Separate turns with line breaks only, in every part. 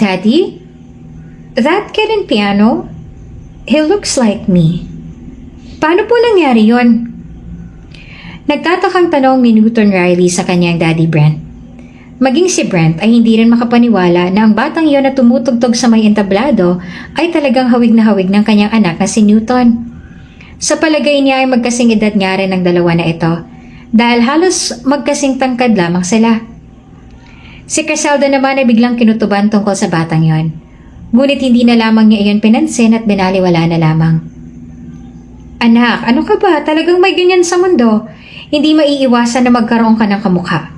Daddy? That kid in piano? He looks like me. Paano po nangyari yon? Nagtatakang tanong ni Newton Riley sa kanyang Daddy Brent. Maging si Brent ay hindi rin makapaniwala na ang batang iyon na tumutugtog sa may entablado ay talagang hawig na hawig ng kanyang anak na si Newton. Sa palagay niya ay magkasing edad nga rin ng dalawa na ito dahil halos magkasing tangkad lamang sila. Si Criselda naman ay biglang kinutuban tungkol sa batang yon. Ngunit hindi na lamang niya iyon pinansin at binaliwala na lamang. Anak, ano ka ba? Talagang may ganyan sa mundo. Hindi maiiwasan na magkaroon ka ng kamukha.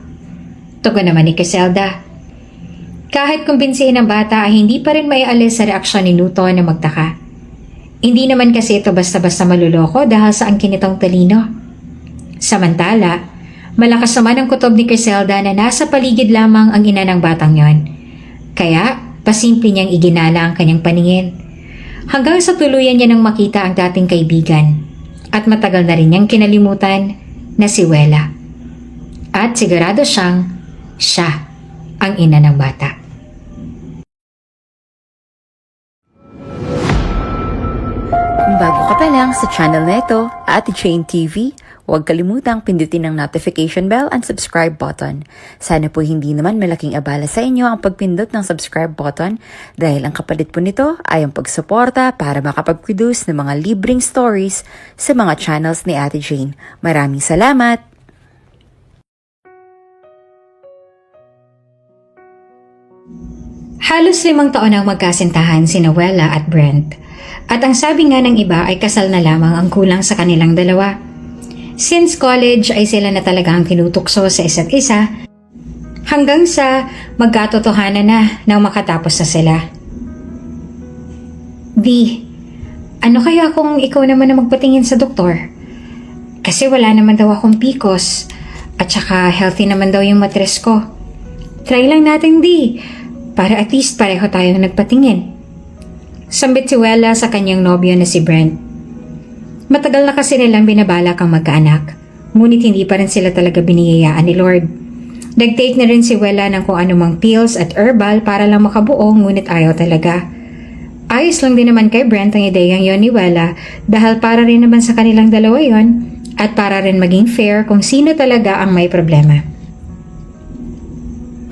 Tugon naman ni Criselda. Kahit kumbinsihin ng bata ay hindi pa rin maialis sa reaksyon ni Newton na magtaka. Hindi naman kasi ito basta-basta maluloko dahil sa angkin nitong talino. Samantala, malakas naman ang kutob ni Criselda na nasa paligid lamang ang ina ng batang yon. Kaya, pasimple niyang iginala ang kanyang paningin. Hanggang sa tuluyan niya nang makita ang dating kaibigan. At matagal na rin niyang kinalimutan na si Wela. At sigurado siyang siya ang ina ng bata.
Kung bago ka pa lang sa channel na ito, Ate Jane TV, huwag kalimutang pindutin ang notification bell and subscribe button. Sana po hindi naman malaking abala sa inyo ang pagpindot ng subscribe button dahil ang kapalit po nito ay ang pagsuporta para makapag-produce ng mga libreng stories sa mga channels ni Ate Jane. Maraming salamat!
Halos 5 taon ang magkasintahan si Wela at Brent. At ang sabi nga ng iba ay kasal na lamang ang kulang sa kanilang dalawa. Since college ay sila na talaga ang tinutukso sa isa't isa hanggang sa magkatotohanan na nang makatapos na sila. Di, ano kaya kung ikaw naman na magpatingin sa doktor? Kasi wala naman daw akong PCOS at saka healthy naman daw yung matres ko. Try lang natin, Di, para at least pareho tayong nagpatingin. Sambit si Wela sa kanyang nobyo na si Brent. Matagal na kasi nilang binabalak ang magkaanak, ngunit hindi pa rin sila talaga biniyayaan ni Lord. Nag-take na rin si Wela ng kung anumang pills at herbal para lang makabuo, ngunit ayaw talaga. Ayos lang din naman kay Brent ang ideyang yon ni Wela dahil para rin naman sa kanilang dalawa yon at para rin maging fair kung sino talaga ang may problema.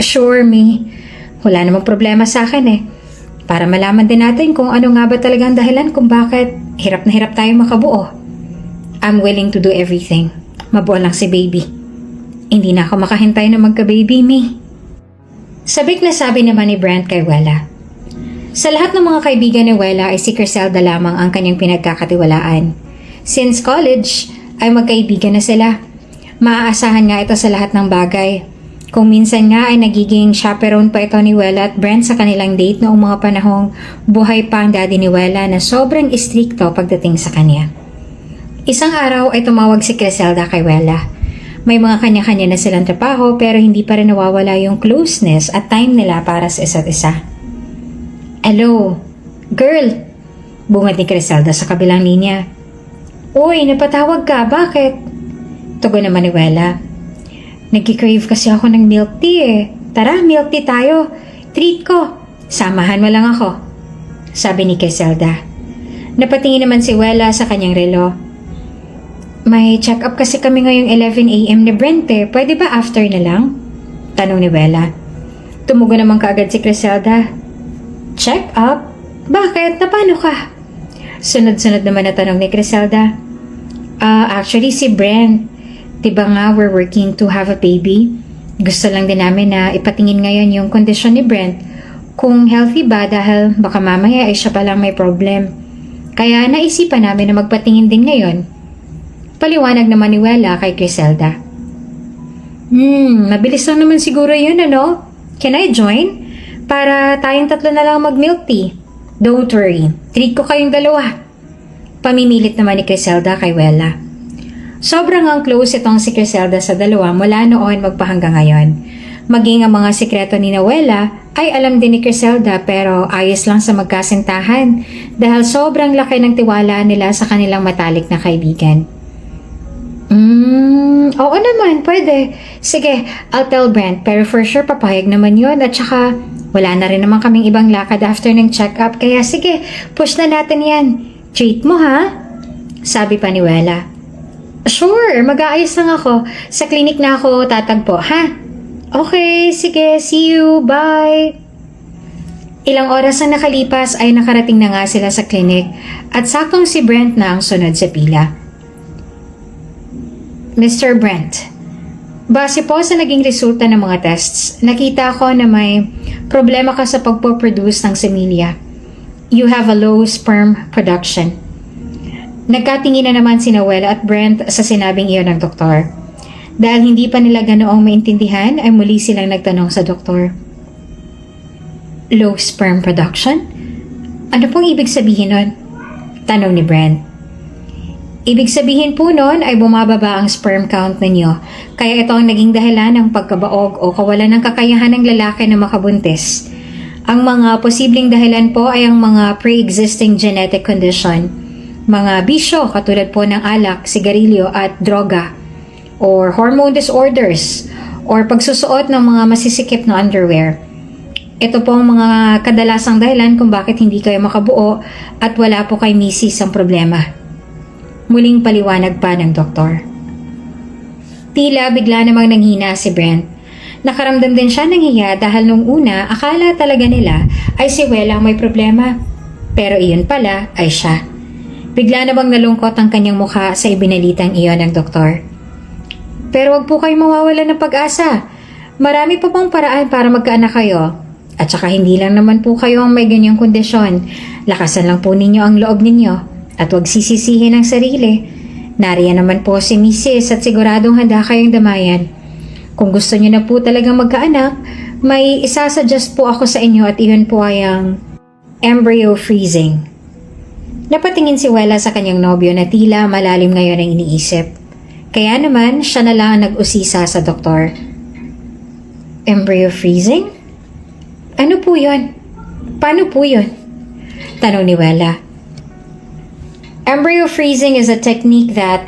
Sure, me. Wala namang problema sa akin eh. Para malaman din natin kung ano nga ba talagang dahilan kung bakit hirap na hirap tayo makabuo. I'm willing to do everything. Mabuo lang si baby. Hindi na ako makahintay na magka-baby, me. Sabik na sabi naman ni Brent kay Wela. Sa lahat ng mga kaibigan ni Wela ay si Criselda lamang ang kanyang pinagkakatiwalaan. Since college ay magkaibigan na sila. Maaasahan nga ito sa lahat ng bagay. Kung minsan nga ay nagiging chaperone pa ito ni Wela at Brent sa kanilang date noong mga panahong buhay pa ang daddy ni Wela na sobrang istrikto pagdating sa kanya. Isang araw ay tumawag si Criselda kay Wela. May mga kanya-kanya na silang trabaho pero hindi pa rin nawawala yung closeness at time nila para sa isa't isa. Hello, girl! Bungad ni Criselda sa kabilang linya. Uy, napatawag ka, bakit? Tugon naman ni Wela. Nagki-crave kasi ako ng milk tea eh. Tara, milk tea tayo. Treat ko. Samahan mo lang ako. Sabi ni Criselda. Napatingin naman si Wela sa kanyang relo. May check-up kasi kami ngayong 11 a.m. ni Brent eh. Pwede ba after na lang? Tanong ni Wela. Tumugon naman kaagad si Criselda. Check-up? Bakit? Na paano ka? Sunod-sunod naman na tanong ni Criselda. Actually si Brent. Diba nga we're working to have a baby? Gusto lang din namin na ipatingin ngayon yung kondisyon ni Brent. Kung healthy ba dahil baka mamaya ay siya palang may problem. Kaya naisipan namin na magpatingin din ngayon. Paliwanag naman ni Wela kay Criselda. Mabilis lang naman siguro yun ano? Can I join? Para tayong 3 na lang mag-milk tea. Don't worry, treat ko kayong dalawa. Pamimilit naman ni Criselda kay Wela. Sobrang ang close itong si Criselda sa dalawa mula noon magpahanggang ngayon. Maging ang mga sikreto ni Wela ay alam din ni Criselda pero ayos lang sa magkasintahan dahil sobrang laki ng tiwala nila sa kanilang matalik na kaibigan. Oo naman, pwede. Sige, I'll tell Brent pero for sure papayag naman yun at saka Wala na rin naman kaming ibang lakad after ng check-up, kaya sige, push na natin yan. Treat mo ha? Sabi pa ni Wella. Sure, mag-aayos lang ako. Sa clinic na ako tatagpo, ha? Okay, sige, see you, bye. Ilang oras ang nakalipas ay nakarating na nga sila sa clinic at saktong si Brent na ang sunod sa pila. Mr. Brent, base po sa naging resulta ng mga tests, nakita ko na may problema ka sa pagpo-produce ng semilya. You have a low sperm production. Nagkatingin na naman si Noel at Brent sa sinabing iyon ng doktor. Dahil hindi pa nila ganoong maintindihan ay muli silang nagtanong sa doktor. Low sperm production? Ano pong ibig sabihin nun? Tanong ni Brent. Ibig sabihin po nun ay bumababa ang sperm count ninyo, kaya ito ang naging dahilan ng pagkabaog o kawalan ng kakayahan ng lalaki na makabuntis. Ang mga posibleng dahilan po ay ang mga pre-existing genetic condition, mga bisyo katulad po ng alak, sigarilyo at droga, or hormone disorders, or pagsusuot ng mga masisikip na underwear. Ito po ang mga kadalasang dahilan kung bakit hindi kayo makabuo at wala po kay misis ang problema. Muling paliwanag pa ng doktor. Tila bigla namang nanghina si Brent. Nakaramdam din siya ng hiya dahil nung una akala talaga nila ay si Wella ang may problema. Pero iyon pala ay siya. Bigla namang nalungkot ang kanyang mukha sa ibinalitang iyon ng doktor. Pero wag po kayong mawawalan ng pag-asa. Marami pa pong paraan para magkaanak kayo. At saka hindi lang naman po kayo ang may ganyang kondisyon. Lakasan lang po ninyo ang loob ninyo at huwag sisisihin ang sarili. Nariyan naman po si Mrs. at siguradong handa kayong damayan. Kung gusto niyo na po talagang magkaanak, may isasuggest po ako sa inyo at iyon po ay ang embryo freezing. Napatingin si Wella sa kanyang nobyo na tila malalim ngayon ang iniisip. Kaya naman siya na lang ang nag-usisa sa doktor. Embryo freezing? Ano po yun? Paano po yun? Tanong ni Wella. Embryo freezing is a technique that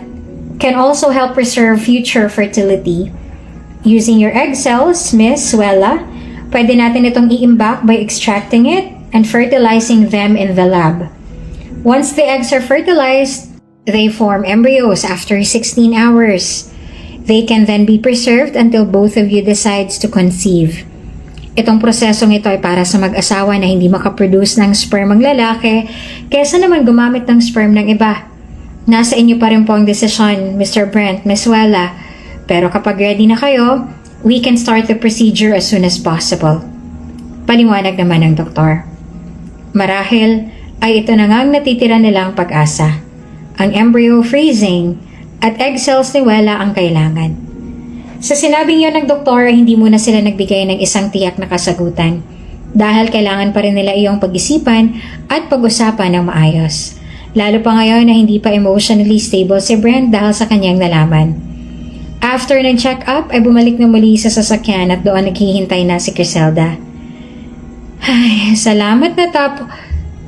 can also help preserve future fertility. Using your egg cells, Miss Wella, pwede natin itong i-imbak by extracting it and fertilizing them in the lab. Once the eggs are fertilized, they form embryos after 16 hours. They can then be preserved until both of you decides to conceive. Itong prosesong ito ay para sa mag-asawa na hindi makaproduce ng sperm ang lalaki kesa naman gumamit ng sperm ng iba. Nasa inyo pa rin po ang desisyon, Mr. Brent, Miss Wella. Pero kapag ready na kayo, we can start the procedure as soon as possible. Paliwanag naman ng doktor. Marahil ay ito na nga ang natitira nilang pag-asa. Ang embryo freezing at egg cells ni Wella ang kailangan. Sa sinabing yon ng doktor, hindi muna sila nagbigay ng isang tiyak na kasagutan dahil kailangan pa rin nila iyong pag-isipan at pag-usapan ng maayos. Lalo pa ngayon na hindi pa emotionally stable si Brent dahil sa kanyang nalaman. After ng check-up ay bumalik na muli sa sasakyan at doon naghihintay na si Criselda. Ay, salamat na tapo.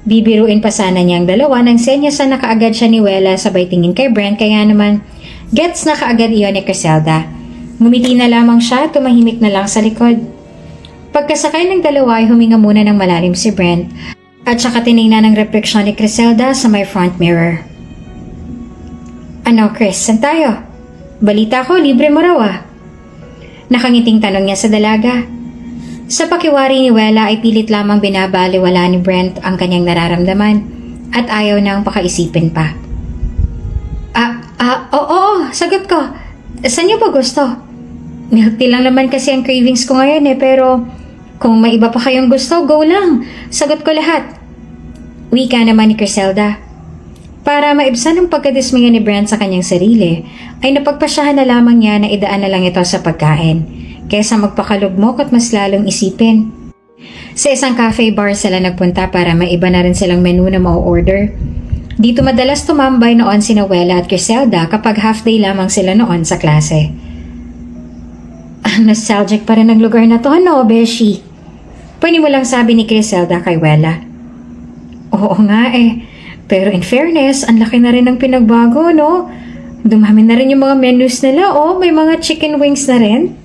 Bibiruin pa sana niyang dalawa nang senyasan na kaagad siya ni Wella sabay tingin kay Brent kaya naman gets na kaagad iyon ni Criselda. Ngumiti na lamang siya, tumahimik na lang sa likod. Pagkasakay ng dalawa ay huminga muna ng malalim si Brent at saka tinignan ng refleksyon ni Criselda sa may front mirror. Ano Chris, saan tayo? Balita ko, libre mo raw ah. Nakangiting tanong niya sa dalaga. Sa pakiwari ni Wella ay pilit lamang binabaliwala ni Brent ang kanyang nararamdaman at ayaw nang pakaisipin pa. Oo, sagot ko. Saan niyo ba gusto? Milk tea lang naman kasi ang cravings ko ngayon pero kung may iba pa kayong gusto, go lang. Sagot ko lahat. Wika naman ni Criselda. Para maibsan ang pagkadismaya ni Brent sa kanyang sarili, ay napagpasyahan na lamang niya na idaan na lang ito sa pagkain, kaysa magpakalugmok at mas lalong isipin. Sa isang cafe bar sila nagpunta para maiba na rin silang menu na mau-order. Dito madalas tumambay noon si Wella at Criselda kapag half day lamang sila noon sa klase. Nostalgic pa rin ang lugar na to, no, Beshi? Panimulang sabi ni Criselda kay Wella. Oo nga pero in fairness, ang laki na rin ng pinagbago, no? Dumami na rin yung mga menus nila, may mga chicken wings na rin.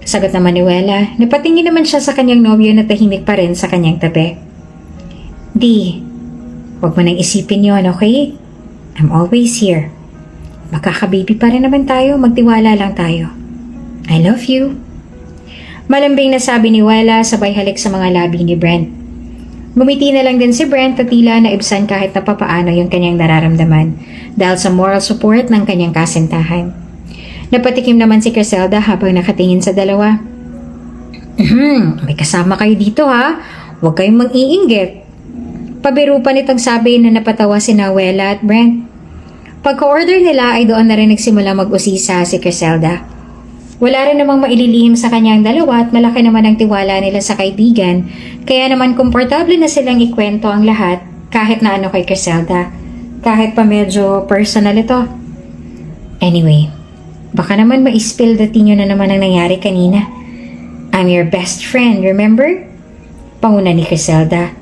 Sagot naman ni Wela. Napatingin naman siya sa kanyang nobyo na tahimik pa rin sa kanyang tabi. Di, huwag mo nang isipin yon, okay? I'm always here. Makakababy pa rin naman tayo, magtiwala lang tayo. I love you. Malambing na sabi ni Wela sabay halik sa mga labi ni Brent. Ngumiti na lang din si Brent at tila naibsan kahit na papaano yung kanyang nararamdaman dahil sa moral support ng kanyang kasintahan. Napatikim naman si Criselda habang nakatingin sa dalawa. May kasama kayo dito ha. Huwag kayong mang-iinggit. Pabiro pa nitong sabi na napatawa si Wela at Brent. Pagka-order nila ay doon na rin nagsimula mag-usisa si Criselda. Wala rin namang maililihim sa kanyang dalawa at malaki naman ang tiwala nila sa kaibigan, kaya naman komportable na silang ikwento ang lahat kahit na ano kay Criselda, kahit pa medyo personal ito. Anyway, baka naman ma-spill dating na naman ang nangyari kanina. I'm your best friend, remember? Panguna ni Criselda.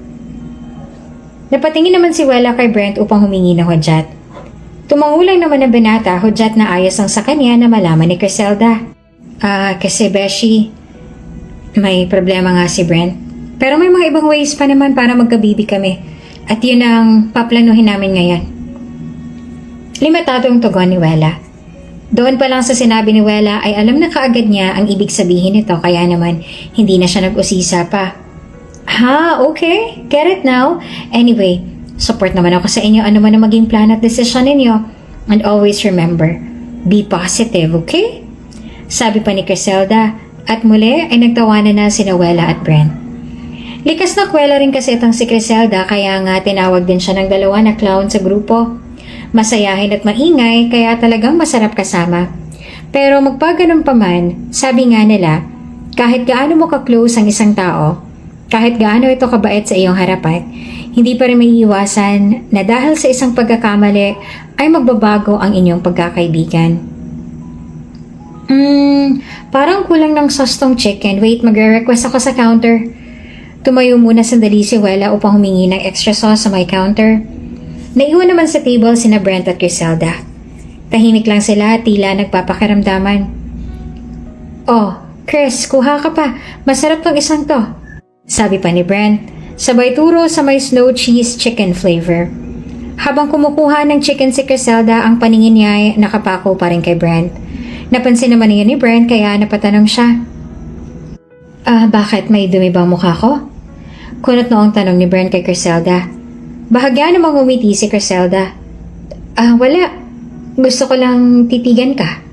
Napatingin naman si Wela kay Brent upang humingi ng hudyat. Tumangulang naman ang binata, hudyat na ayos ang sa kanya na malaman ni Criselda. Kasi Beshi, may problema nga si Brent. Pero may mga ibang ways pa naman para magkabibi kami. At yun ang paplanuhin namin ngayon. Limitado ang tugon ni Wela. Doon pa lang sa sinabi ni Wela ay alam na kaagad niya ang ibig sabihin nito kaya naman hindi na siya nag-usisa pa. Okay. Get it now. Anyway, support naman ako sa inyo ano man ang maging plan at desisyon ninyo. And always remember, be positive, okay? Sabi pa ni Criselda at muli ay nagtawanan na si Wela at Brent. Likas na kwela rin kasi itong si Criselda kaya nga tinawag din siya ng dalawa na clown sa grupo. Masayahin at maingay kaya talagang masarap kasama. Pero magpaganon pa man, sabi nga nila, kahit gaano mo ka-close ang isang tao, kahit gaano ito kabait sa iyong harapan, hindi pa rin may iwasan na dahil sa isang pagkakamali ay magbabago ang inyong pagkakaibigan. Parang kulang ng sauce tong chicken. Wait, magre-request ako sa counter. Tumayo muna sandali si Wela upang humingi ng extra sauce sa my counter. Naiwan naman sa table sina Brent at Criselda. Tahimik lang sila at tila nagpapakiramdaman. Oh, Chris, kuha ka pa. Masarap tong isang to. Sabi pa ni Brent, sabay turo sa may snow cheese chicken flavor. Habang kumukuha ng chicken si Criselda, ang paningin niya ay nakapako pa rin kay Brent. Napansin naman niya ni Brent kaya napatanong siya. Bakit may dumi ba mukha ko? Kunot noong tanong ni Brent kay Criselda. Bahagya namang umiti si Criselda. Wala. Gusto ko lang titigan ka.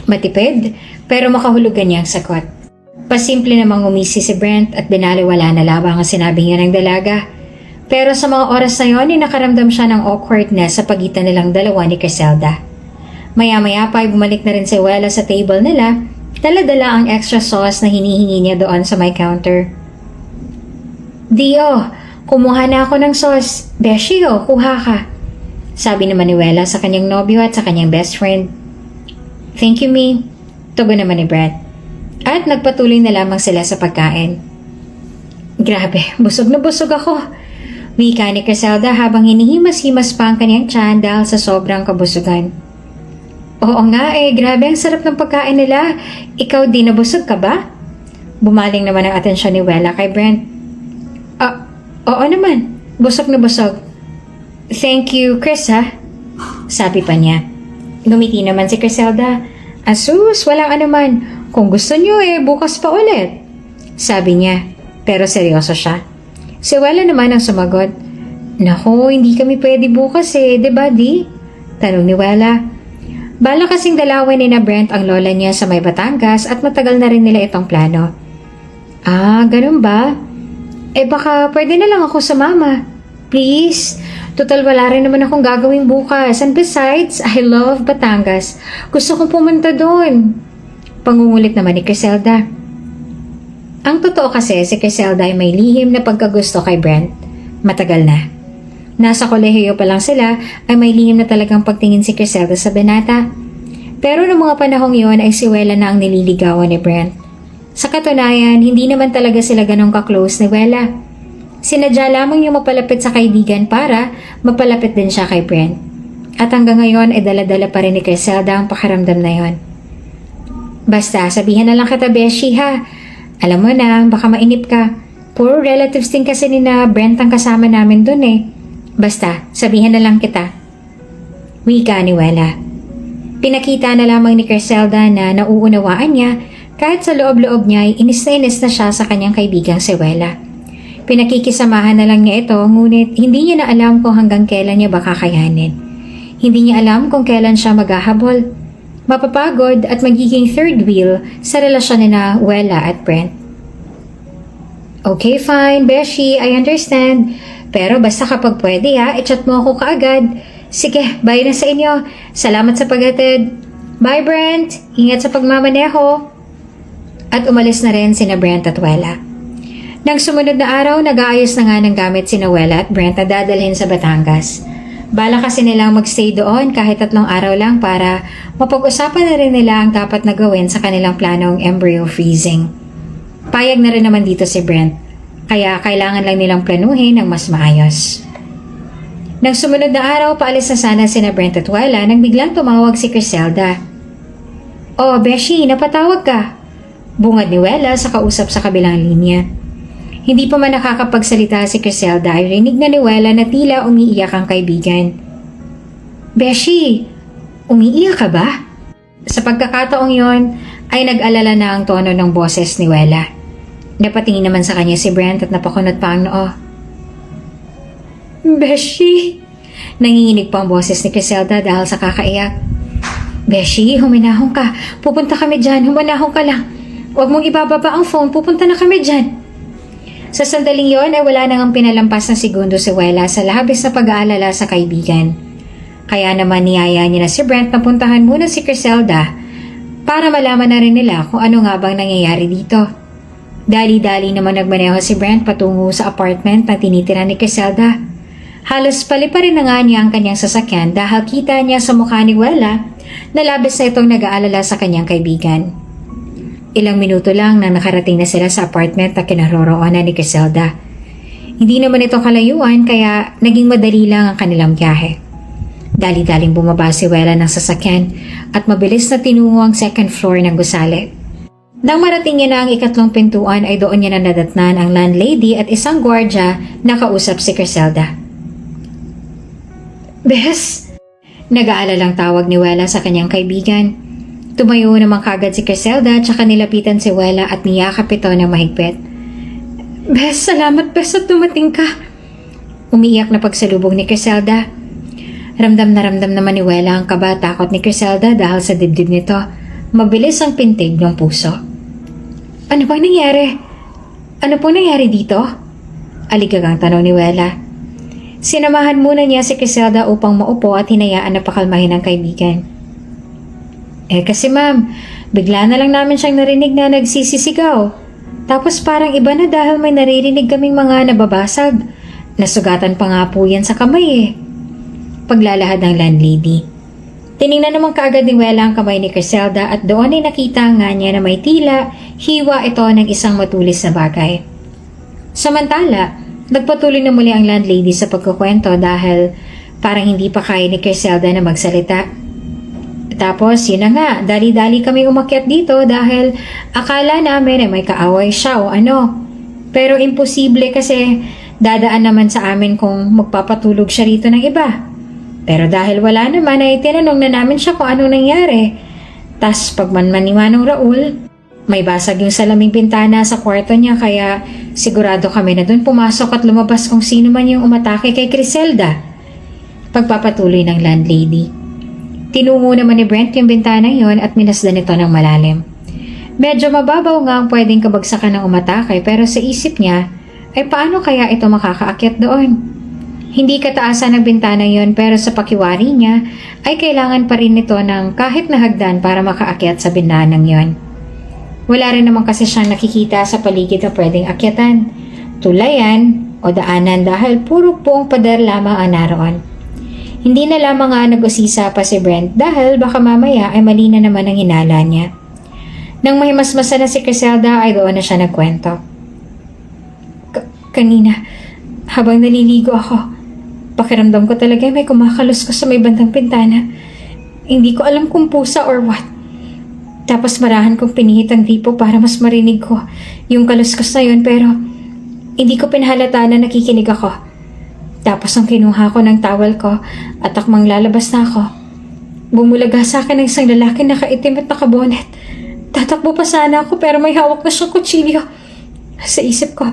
Matipid, pero makahulugan niya ang sagot. Pasimple namang umisi si Brent at binaliwala na labang ang sinabi niya ng dalaga. Pero sa mga oras na yon, nakaramdam siya ng awkwardness sa pagitan nilang dalawa ni Criselda. Maya-maya pa ay bumalik na rin si Wela sa table nila, dala-dala ang extra sauce na hinihingi niya doon sa my counter. Dio, kumuha na ako ng sauce. Beshi, kuha ka. Sabi naman ni Wela sa kanyang nobyo at sa kanyang best friend. Thank you, me. Tugon naman ni Brent. At nagpatuloy na lamang sila sa pagkain. Grabe, busog na busog ako. Wika ni Criselda habang hinihimas-himas pa ang kanyang tiyan dahil sa sobrang kabusugan. Oo nga grabe ang sarap ng pagkain nila. Ikaw din nabusog ka ba? Bumaling naman ang atensyon ni Wela kay Brent. Oo naman. Busog na busog. Thank you, Chris ha? Sabi pa niya. Ngumiti naman si Criselda. Asus, walang anuman. Kung gusto niyo bukas pa ulit. Sabi niya. Pero seryoso siya. Si Wela naman ang sumagot. Naku, hindi kami pwede bukas diba di? Tanong ni Wela. Bala kasing dalawin ni na Brent ang lola niya sa may Batangas at matagal na rin nila itong plano. Ganun ba? Baka pwede na lang ako sumama. Please, total wala rin naman akong gagawin bukas. And besides, I love Batangas. Gusto kong pumunta doon. Pangungulit naman ni Criselda. Ang totoo kasi si Criselda ay may lihim na pagkagusto kay Brent. Matagal na. Nasa kolehiyo pa lang sila ay may lihim na talagang pagtingin si Criselda sa binata. Pero noong mga panahong iyon ay si Wela na ang nililigawan ni Brent. Sa katunayan, hindi naman talaga sila ganong ka-close ni Wela. Sinadya lamang yung mapalapit sa kaibigan para mapalapit din siya kay Brent. At hanggang ngayon ay dala-dala pa rin ni Criselda ang pakiramdam na yon. Basta, sabihan na lang kita, Beshi, ha? Alam mo na, baka mainip ka. Puro relatives din kasi ni na Brent ang kasama namin dun eh. Basta, sabihan na lang kita. Wika ni Wella. Pinakita na lamang ni Criselda na nauunawaan niya kahit sa loob-loob niya ay inis na siya sa kanyang kaibigang si Wella. Pinakikisamahan na lang niya ito ngunit hindi niya na alam kung hanggang kailan niya ba kakayanin. Hindi niya alam kung kailan siya maghahabol, mapapagod at magiging third wheel sa relasyon ni na Wella at Brent. Okay, fine, Beshi, I understand. Pero basta kapag pwede i-chat mo ako kaagad. Sige, bye na sa inyo. Salamat sa paghatid. Bye, Brent. Ingat sa pagmamaneho. At umalis na rin sina Brent at Wella. Nang sumunod na araw, nag-aayos na nga ng gamit sina Wella at Brent na dadalhin sa Batangas. Bala kasi nilang magstay doon kahit 3 araw lang para mapag-usapan na rin nila ang dapat na gawin sa kanilang planong embryo freezing. Payag na rin naman dito si Brent, kaya kailangan lang nilang planuhin ng mas maayos. Nang sumunod na araw, paalis na sana sina Brent at Wella nang biglang tumawag si Criselda. "Oh, Beshi, napatawag ka." Bungad ni Wella sa kausap sa kabilang linya. Hindi pa man nakakapagsalita si Criselda ay rinig na ni Wella na tila umiiyak ang kaibigan. "Beshi, umiiyak ka ba?" Sa pagkakataong yon ay nag-alala na ang tono ng boses ni Wella. Napatingin naman sa kanya si Brent at napakunot pa ang noo. "Beshi!" Nanginginig pa ang boses ni Criselda dahil sa kakaiyak. "Beshi, huminahon ka. Pupunta kami dyan. Huminahon ka lang. Huwag mong ibababa ang phone. Pupunta na kami dyan." Sa sandaling yon ay wala nang pinalampas na segundo si Wella sa labis na pag-aalala sa kaibigan. Kaya naman niyaya niya na si Brent na puntahan muna si Criselda para malaman na rin nila kung ano nga bang nangyayari dito. Dali-dali naman nagmaneho si Brent patungo sa apartment na tinitira ni Criselda. Halos paliparin na nga niya ang kanyang sasakyan dahil kita niya sa mukha ni Wella na labis na itong nag-aalala sa kanyang kaibigan. Ilang minuto lang nang nakarating na sila sa apartment na kinaroroonan ni Criselda. Hindi naman ito kalayuan kaya naging madali lang ang kanilang biyahe. Dali-daling bumaba si Wella ng sasakyan at mabilis na tinungo ang second floor ng gusali. Nang marating niya na ang 3 pintuan ay doon niya na nadatnan ang landlady at isang gwardya na kausap si Criselda. "Bes!" Nag-aalalang tawag ni Wella sa kanyang kaibigan. Tumayo naman kagad si Criselda at saka nilapitan si Wella at niyakap ito ng mahigpit. "Bes, salamat Bes at dumating ka." Umiiyak na pagsalubong ni Criselda. Ramdam naman ni Wella ang kaba at takot ni Criselda dahil sa dibdib nito. Mabilis ang pintig ng puso. "Ano bang nangyari? Ano pong nangyari dito?" Aligagang tanong ni Wella. Sinamahan muna niya si Criselda upang maupo at hinayaan na pakalmahin ang kaibigan. Kasi ma'am, bigla na lang namin siyang narinig na nagsisisigaw. Tapos parang iba na dahil may naririnig kaming mga nababasag. Nasugatan pa nga po yan sa kamay Paglalahad ng landlady. Tiningnan naman kaagad ni Wella ang kamay ni Criselda at doon ay nakita nga niya na may tila hiwa ito ng isang matulis na bagay. Samantala, nagpatuloy na muli ang landlady sa pagkukwento dahil parang hindi pa kaya ni Criselda na magsalita. Tapos yun na nga, dali-dali kami umakyat dito dahil akala namin ay may kaaway siya o ano. Pero imposible kasi dadaan naman sa amin kung magpapatulog siya rito ng iba. Pero dahil wala naman ay tinanong na namin siya kung anong nangyari. Tas pagmanman ni Manong Raul, may basag yung salaming bintana sa kwarto niya kaya sigurado kami na doon pumasok at lumabas kung sino man yung umatake kay Criselda. Pagpapatuloy ng landlady. Tinungo naman ni Brent yung bintana yon at minasdan ito ng malalim. Medyo mababaw nga ang pwedeng kabagsakan ng umatake pero sa isip niya ay paano kaya ito makakaakyat doon? Hindi kataasan ng bintana yon pero sa pakiwari niya ay kailangan pa rin nito ng kahit na hagdan para makaakyat sa binanang yon. Wala rin naman kasi siyang nakikita sa paligid na pwedeng akyatan, tulayan o daanan dahil puro pong pader lamang ang naroon. Hindi na lamang nga nag-usisa pa si Brent dahil baka mamaya ay mali na naman ang hinala niya. Nang mahimasmasa na si Criselda ay doon na siya nagkwento. Kanina, habang naliligo ako, pakiramdam ko talaga may kumakalos ko sa may bandang pintana. Hindi ko alam kung pusa or what. Tapos marahan kong pinihit ang gripo para mas marinig ko yung kaluskos na yun, pero hindi ko pinahalata na nakikinig ako. Tapos ang kinuha ko ng towel ko at akmang lalabas na ako. Bumulaga sa akin ng isang lalaki na nakaitim at nakabonet. Tatakbo pa sana ako pero may hawak na siyang kutsilyo. Sa isip ko,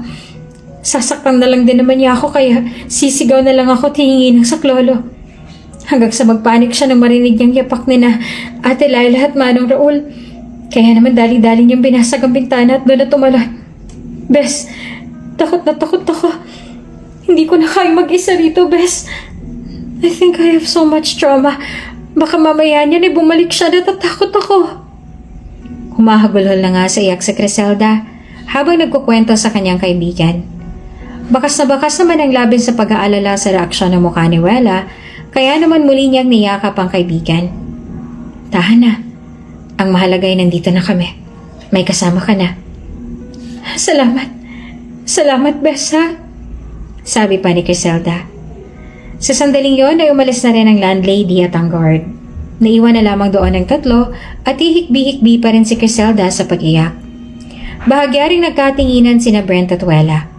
sasaktan na lang din naman niya ako kaya sisigaw na lang ako at hihingi ng saklolo. Hanggang sa magpanik siya nang marinig niyang yapak ni na Ate Laila at Manong Raul. Kaya naman dali-dali niyang binasag ang bintana at doon na tumalon. Bes, takot na takot ako. Hindi ko na kaya mag-isa rito, Bes. I think I have so much trauma. Baka mamaya niyan bumalik siya, natatakot ako. Humahagulhol na nga sa iyak si Criselda habang nagkukwento sa kanyang kaibigan. Bakas na bakas naman ang labin sa pag-aalala sa reaksyon ng mukha ni Wella, kaya naman muli niyang niyakap ang kaibigan. Tahan na. Ang mahalaga ay nandito na kami. May kasama ka na. Salamat. Salamat, Bes, ha? Sabi pa ni Criselda. Sa sandaling yon ay umalis na rin ang landlady at ang guard. Naiwan na lamang doon ang tatlo at ihikbi-hikbi pa rin si Criselda sa pag-iyak. Bahagya ring nagkatinginan sina Brent at Wella.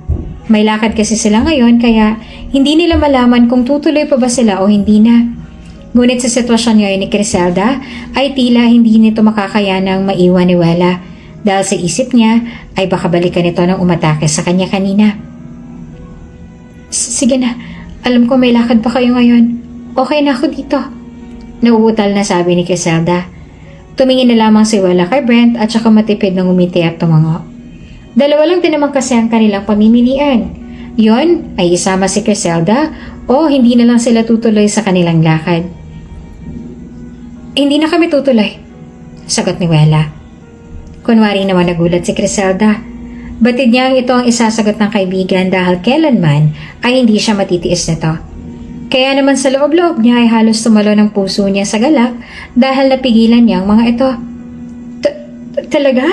May lakad kasi sila ngayon kaya hindi nila malaman kung tutuloy pa ba sila o hindi na. Ngunit sa sitwasyon ngayon ni Criselda ay tila hindi nito makakayanang maiwan ni Wella dahil sa isip niya ay baka balikan ito nang umatake sa kanya kanina. Sige na, alam ko may lakad pa kayo ngayon. Okay na ako dito. Nauutal na sabi ni Criselda. Tumingin na lamang si Wella kay Brent at saka matipid ng umiti at tumango. Dalawa lang din naman kasi ang kanilang pamimilian. Yon ay isama si Criselda o hindi na lang sila tutuloy sa kanilang lakad. Hindi na kami tutuloy, sagot ni Wella. Kunwari naman nagulat si Criselda. Batid niyang ito ang isasagot ng kaibigan dahil kailanman ay hindi siya matitiis nito. Kaya naman sa loob-loob niya ay halos tumalo ng puso niya sa galak dahil napigilan niya ang mga ito. Talaga?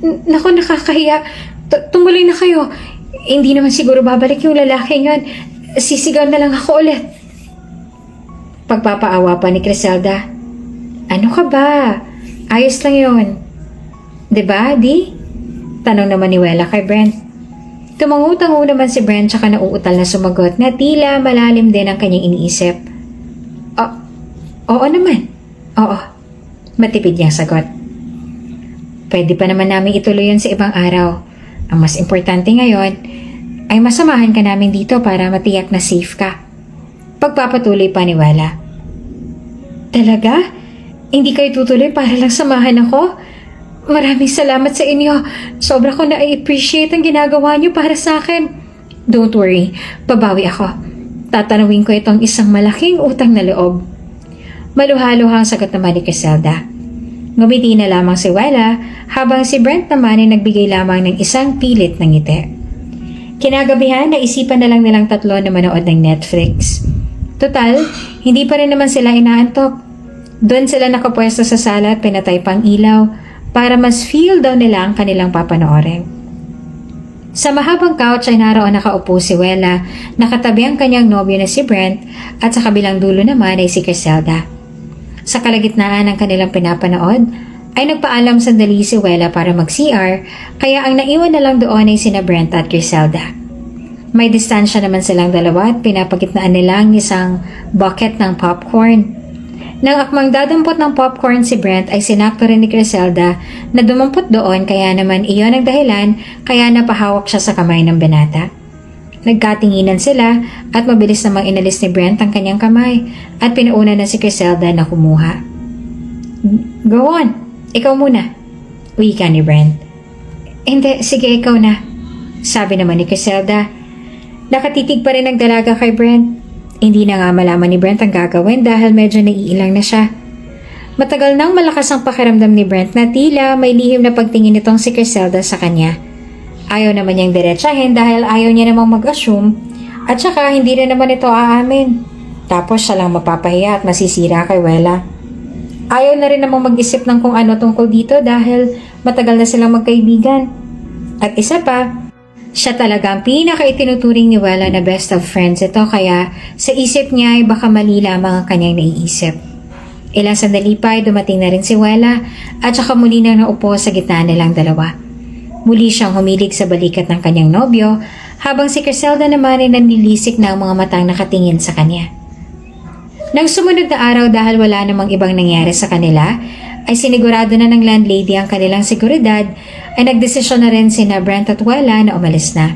Naku, nakakahiya. Tumuloy na kayo. Hindi naman siguro babalik yung lalaki yun. Sisigaw na lang ako ulit. Pagpapaawa pa ni Criselda. Ano ka ba? Ayos lang yun. Diba, di? Tanong naman ni Wella kay Brent. Tumangu-tangu naman si Brent tsaka nauutal na sumagot na tila malalim din ang kanyang iniisip. Oo naman. Oo. Matipid niyang sagot. Pwede pa naman namin ituloy yun sa ibang araw. Ang mas importante ngayon ay masamahan ka namin dito para matiyak na safe ka. Pagpapatuloy pa ni Wella. Talaga? Hindi kayo tutuloy para lang samahan ako? Maraming salamat sa inyo. Sobra ko na-appreciate ang ginagawa niyo para sa akin. Don't worry, babawi ako. Tatanawin ko itong isang malaking utang na loob. Maluha-luha ang sagot naman ni Criselda. Ngumiti na lamang si Wella habang si Brent naman ay nagbigay lamang ng isang pilit ng ngiti. Kinagabihan, naisipan na lang nilang tatlo na manood ng Netflix. Total, hindi pa rin naman sila inaantok. Doon sila nakapwesto sa sala at pinatay pang ilaw para mas feel daw nila ang kanilang papanoorin. Sa mahabang couch ay naroon nakaupo si Wella, nakatabi ang kanyang nobyo na si Brent at sa kabilang dulo naman ay si Criselda. Sa kalagitnaan ng kanilang pinapanood ay nagpaalam sandali si Wella para mag-CR kaya ang naiwan na lang doon ay sina Brent at Criselda. May distansya naman silang dalawa at pinapagitnaan nila ang isang bucket ng popcorn. Nang akmang dadampot ng popcorn si Brent ay sinakto rin ni Criselda na dumampot doon kaya naman iyon ang dahilan kaya napahawak siya sa kamay ng binata. Nagkatinginan sila at mabilis namang inalis ni Brent ang kanyang kamay at pinauna na si Criselda na kumuha. Go on, ikaw muna, wika ni Brent. Hindi, sige ikaw na, sabi naman ni Criselda. Nakatitig pa rin ang dalaga kay Brent. Hindi na nga malaman ni Brent ang gagawin dahil medyo naiilang na siya. Matagal nang malakas ang pakiramdam ni Brent na tila may lihim na pagtingin nitong si Criselda sa kanya. Ayaw naman niyang diretsahin dahil ayaw niya namang mag-assume at saka hindi rin naman ito aamin. Tapos siya lang mapapahiya at masisira kay Wella. Ayaw na rin namang mag-isip ng kung ano tungkol dito dahil matagal na silang magkaibigan. At isa pa, siya talaga ang pinaka-itinuturing ni Wella na best of friends ito kaya sa isip niya ay baka mali lamang ang kanyang naiisip. Ilang sandali pa ay dumating na rin si Wela at saka muli nang naupo sa gitna nilang dalawa. Muli siyang humilig sa balikat ng kanyang nobyo habang si Criselda naman ay nanlilisik na ang mga matang nakatingin sa kanya. Nang sumunod na araw dahil wala namang ibang nangyari sa kanila, ay sinigurado na ng landlady ang kanilang seguridad ay nagdesisyon na rin sina Brent at Wela na umalis na.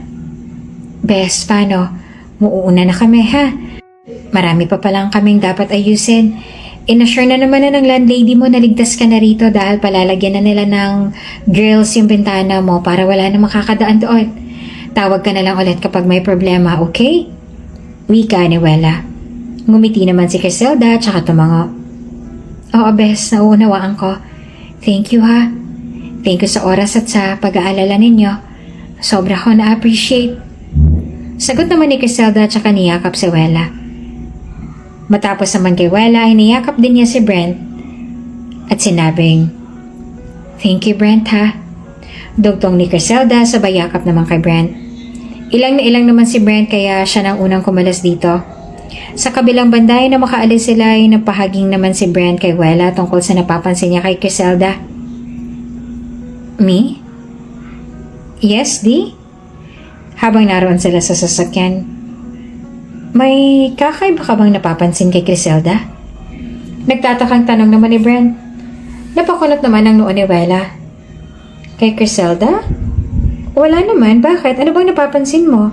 Bes, paano? Muuuna na kami ha? Marami pa palang kaming dapat ayusin. Inassure na naman na ng landlady mo na ligtas ka na rito dahil palalagyan na nila ng grills yung bintana mo para wala na makakadaan doon. Tawag ka na lang ulit kapag may problema, okay? Wika ni Wela. Ngumiti naman si Criselda at saka tumango. Oo, Bes, nauunawaan ko. Thank you ha. Thank you sa oras at sa pag-aalala ninyo. Sobra ko na-appreciate. Sagot naman ni Criselda at saka niyakap si Wela. Matapos naman kay Wela ay niyakap din niya si Brent at sinabing, Thank you Brent ha. Dugtong ni Criselda sabay yakap naman kay Brent. Ilang na ilang naman si Brent kaya siya nang unang kumalas dito. Sa kabilang banda ay na makaalis sila ay napahaging naman si Brent kay Wela tungkol sa napapansin niya kay Criselda. Me? Yes, Di? Habang naroon sila sa sasakyan. May kakaiba ka bang napapansin kay Criselda? Nagtatakang tanong naman ni Brent. Napakunot naman ang noo ni Wela. Kay Criselda? Wala naman, bakit? Ano bang napapansin mo?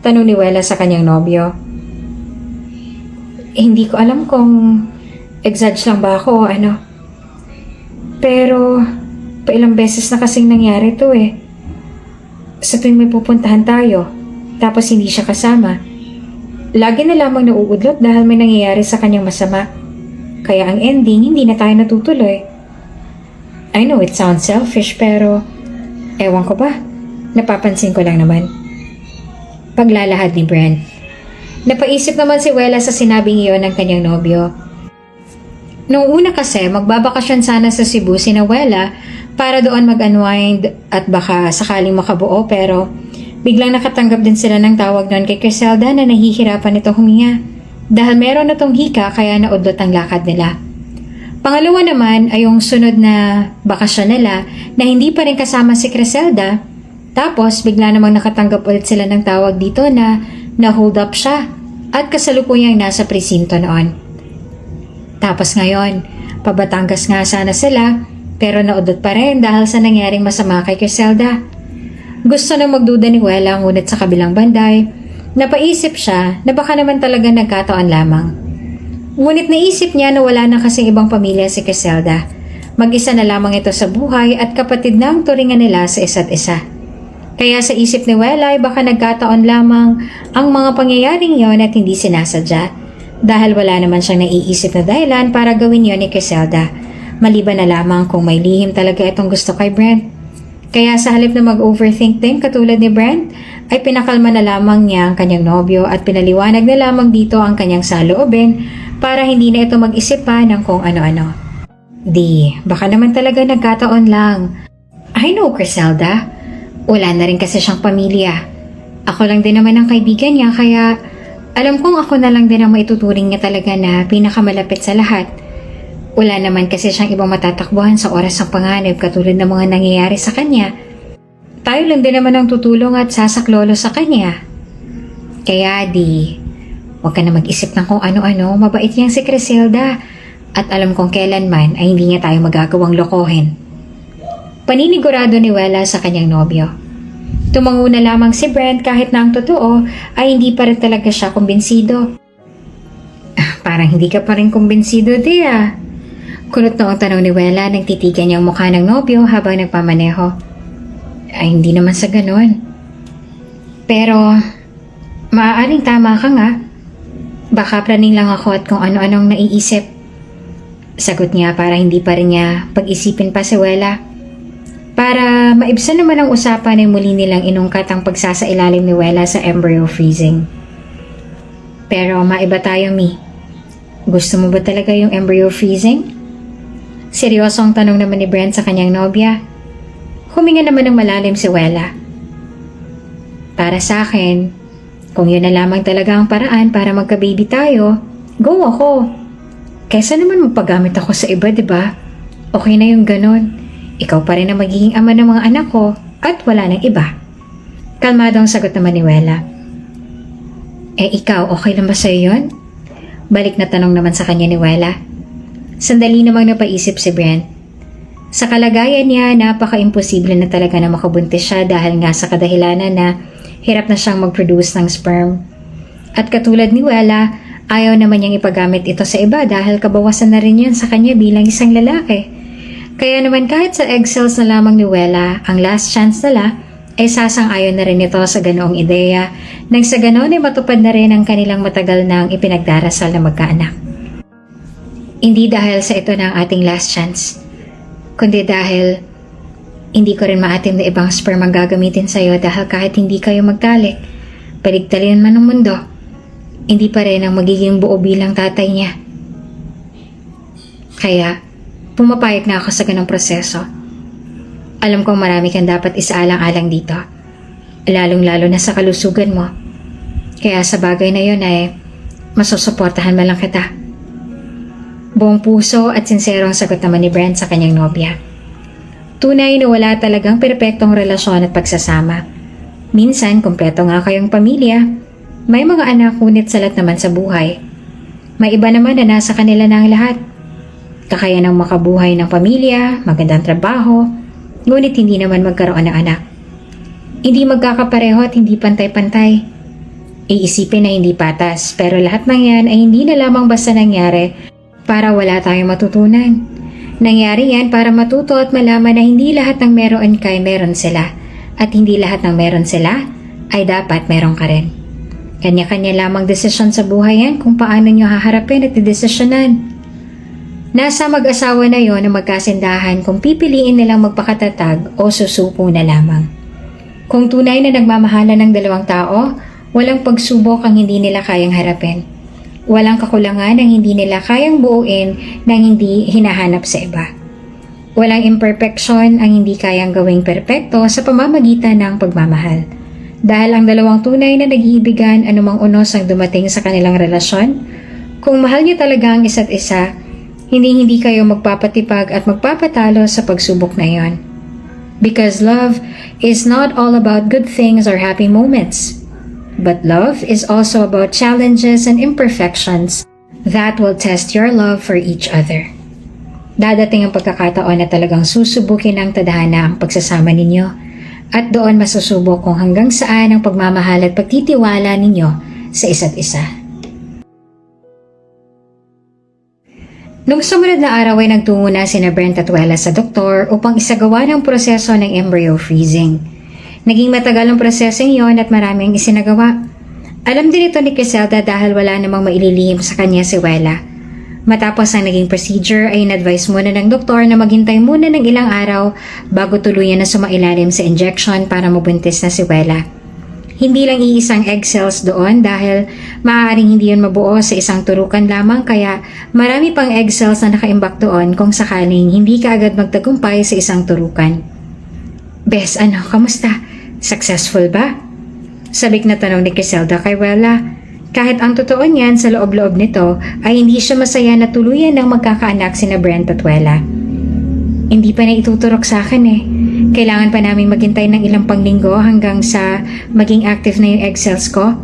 Tanong ni Wela sa kanyang nobyo. Hindi ko alam kung exage lang ba ako o ano. Pero, pailang beses na kasing nangyari to eh. Sa tuwing may pupuntahan tayo, tapos hindi siya kasama. Lagi na lamang nauudlot dahil may nangyayari sa kanyang masama. Kaya ang ending, hindi na tayo natutuloy. I know it sounds selfish pero ewan ko ba, napapansin ko lang naman. Paglalahad ni Brent. Napaisip naman si Wela sa sinabing iyon ng kanyang nobyo. Noong una kasi, magbabakasyon sana sa Cebu si Wela para doon mag-unwind at baka sakaling makabuo pero biglang nakatanggap din sila ng tawag noon kay Criselda na nahihirapan itong huminga dahil meron na tong hika kaya naudlot ang lakad nila. Pangalawa naman ay yung sunod na bakasyon nila na hindi pa rin kasama si Criselda tapos bigla namang nakatanggap ulit sila ng tawag dito na na-hold up siya at kasalukuyang nasa presinto noon. Tapos ngayon, pabatangas nga sana sila pero naudlot pa rin dahil sa nangyaring masama kay Criselda. Gusto nang magduda ni Wela ngunit sa kabilang banday, napaisip siya na baka naman talaga nagkataon lamang. Ngunit naisip niya na wala na kasing ibang pamilya si Criselda. Mag-isa na lamang ito sa buhay at kapatid na ang turingan nila sa isa't isa. Kaya sa isip ni Wela ay baka nagkataon lamang ang mga pangyayaring yon at hindi sinasadya. Dahil wala naman siyang naiisip na dahilan para gawin yon ni Criselda. Maliban na lamang kung may lihim talaga itong gusto kay Brent. Kaya sa halip na mag-overthink din katulad ni Brent, ay pinakalma na lamang niya ang kanyang nobyo at pinaliwanag na lamang dito ang kanyang saloobin para hindi na ito mag-isip pa ng kung ano-ano. Di, baka naman talaga nagkataon lang. I know, Criselda. Wala na rin kasi siyang pamilya. Ako lang din naman ang kaibigan niya kaya alam kong ako na lang din ang maituturing niya talaga na pinakamalapit sa lahat. Wala naman kasi siyang ibang matatakbuhan sa oras ng panganib katulad ng mga nangyayari sa kanya. Tayo lang din naman ang tutulong at sasaklolo sa kanya. Kaya di, huwag ka na mag-isip ng kung ano-ano, mabait niyang si Criselda at alam kong kailanman ay hindi niya tayo magagawang lokohin. Paninigurado ni Wela sa kanyang nobyo. Tumango na lamang si Brent kahit na ang totoo ay hindi pa rin talaga siya kumbinsido. Parang hindi ka pa rin kumbinsido, di ah. Kunot na ang tanong ni Wela nang titigan niya ang mukha ng nobyo habang nagpamaneho. Ay hindi naman sa ganon. Pero maaaring tama ka nga. Baka praning lang ako at kung ano-anong naiisip. Sagot niya para hindi pa rin niya pag-isipin pa si Wela. Para maibsan naman ang usapan ay muli nilang inungkat ang pagsasailalim ni Wela sa embryo freezing. Pero maiba tayo, Mi. Gusto mo ba talaga yung embryo freezing? Seryosong tanong naman ni Brent sa kanyang nobya. Huminga naman ng malalim si Wela. Para sa akin, kung yun na lamang talaga ang paraan para magka-baby tayo, go ako. Kesa naman magpagamit ako sa iba, di ba? Okay na yung ganon. Ikaw pa rin ang magiging ama ng mga anak ko at wala nang iba. Kalmado ang sagot naman ni Wela. Ikaw, okay lang ba sa'yo yun? Balik na tanong naman sa kanya ni Wela. Sandali namang napaisip si Brent. Sa kalagayan niya, napaka-imposible na talaga na makabuntis siya dahil nga sa kadahilanan na hirap na siyang mag-produce ng sperm. At katulad ni Wela, ayaw naman niyang ipagamit ito sa iba dahil kabawasan na rin yun sa kanya bilang isang lalaki. Kaya naman kahit sa egg cells na lamang ni Wela, ang last chance nila, ay sasang-ayon na rin ito sa ganoong ideya nang sa ganoon ay matupad na rin ang kanilang matagal nang ipinagdarasal na magkaanak. Hindi dahil sa ito na ang ating last chance, kundi dahil hindi ko rin maatim na ibang sperm ang gagamitin sa iyo dahil kahit hindi kayo magtalik, paligtalin man ng mundo, hindi pa rin ang magiging buo bilang tatay niya. Kaya, pumapayag na ako sa ganong proseso. Alam kong marami kang dapat isaalang-alang dito, lalong-lalo na sa kalusugan mo. Kaya sa bagay na yun ay masusuportahan man lang kita. Buong puso at sinserong sagot naman ni Brent sa kanyang nobya. Tunay na wala talagang perpektong relasyon at pagsasama. Minsan, kumpleto nga kayong pamilya. May mga anak ngunit salat naman sa buhay. May iba naman na nasa kanila na ang lahat. Kakayanang makabuhay ng pamilya, magandang trabaho, ngunit hindi naman magkaroon ng anak. Hindi magkakapareho at hindi pantay-pantay. Iisipin na hindi patas, pero lahat ng yan ay hindi na lamang basta nangyari para wala tayong matutunan. Nangyari yan para matuto at malaman na hindi lahat ng meron kay meron sila, at hindi lahat ng meron sila ay dapat meron ka rin. Kanya-kanya lamang desisyon sa buhay yan kung paano nyo haharapin at idesisyonan. Nasa mag-asawa na yon na magkasindahan kung pipiliin nilang magpakatatag o susupo na lamang. Kung tunay na nagmamahalan ng dalawang tao, walang pagsubok ang hindi nila kayang harapin. Walang kakulangan ang hindi nila kayang buuin nang hindi hinahanap sa iba. Walang imperfection ang hindi kayang gawing perpekto sa pamamagitan ng pagmamahal. Dahil ang dalawang tunay na nag-iibigan anumang unos ang dumating sa kanilang relasyon, kung mahal niyo talaga ang isa't isa, hindi kayo magpapatipag at magpapatalo sa pagsubok na iyon. Because love is not all about good things or happy moments. But love is also about challenges and imperfections that will test your love for each other. Dadating ang pagkakataon na talagang susubukin ng tadhana ang pagsasama ninyo at doon masusubok kung hanggang saan ang pagmamahal at pagtitiwala ninyo sa isa't isa. Nung sumunod na araw ay nagtungo na sina Brent at Wela sa doktor upang isagawa ng proseso ng embryo freezing. Naging matagal ang proseso iyon at maraming isinagawa. Alam din ito ni Criselda dahil wala namang maililihim sa kanya si Wela. Matapos ang naging procedure ay in-advise muna ng doktor na maghintay muna ng ilang araw bago tuluyan na sumailalim sa injection para mabuntis na si Wela. Hindi lang iisang egg cells doon dahil maaaring hindi yun mabuo sa isang turukan lamang kaya marami pang egg cells na nakaimbak doon kung sakaling hindi ka agad magtagumpay sa isang turukan. Bes, kamusta? Successful ba? Sabik na tanong ni Criselda kay Wela. Kahit ang totoo niyan sa loob-loob nito ay hindi siya masaya na tuluyan ng magkakaanak sina Brent at Wela. Hindi pa na ituturok sa akin Kailangan pa namin maghintay ng ilang panglinggo hanggang sa maging active na yung egg cells ko.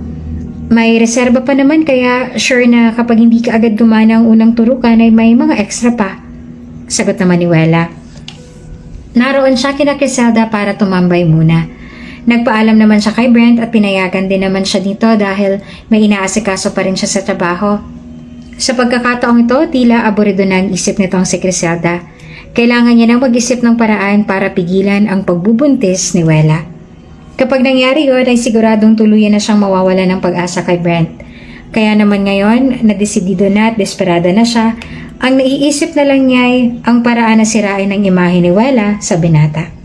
May reserba pa naman kaya sure na kapag hindi ka agad gumana ang unang turukan ay may mga extra pa. Sagot naman ni Wela. Naroon siya kina Criselda para tumambay muna. Nagpaalam naman siya kay Brent at pinayagan din naman siya dito dahil may inaasikaso pa rin siya sa trabaho. Sa pagkakataong ito, tila aburido na ang isip nitong si Criselda. Kailangan niya nang mag-isip ng paraan para pigilan ang pagbubuntis ni Wela. Kapag nangyari yun ay siguradong tuluyan na siyang mawawala ng pag-asa kay Brent. Kaya naman ngayon, nadesidido na at desperada na siya, ang naiisip na lang niya ay ang paraan na sirain ng imahe ni Wela sa binata.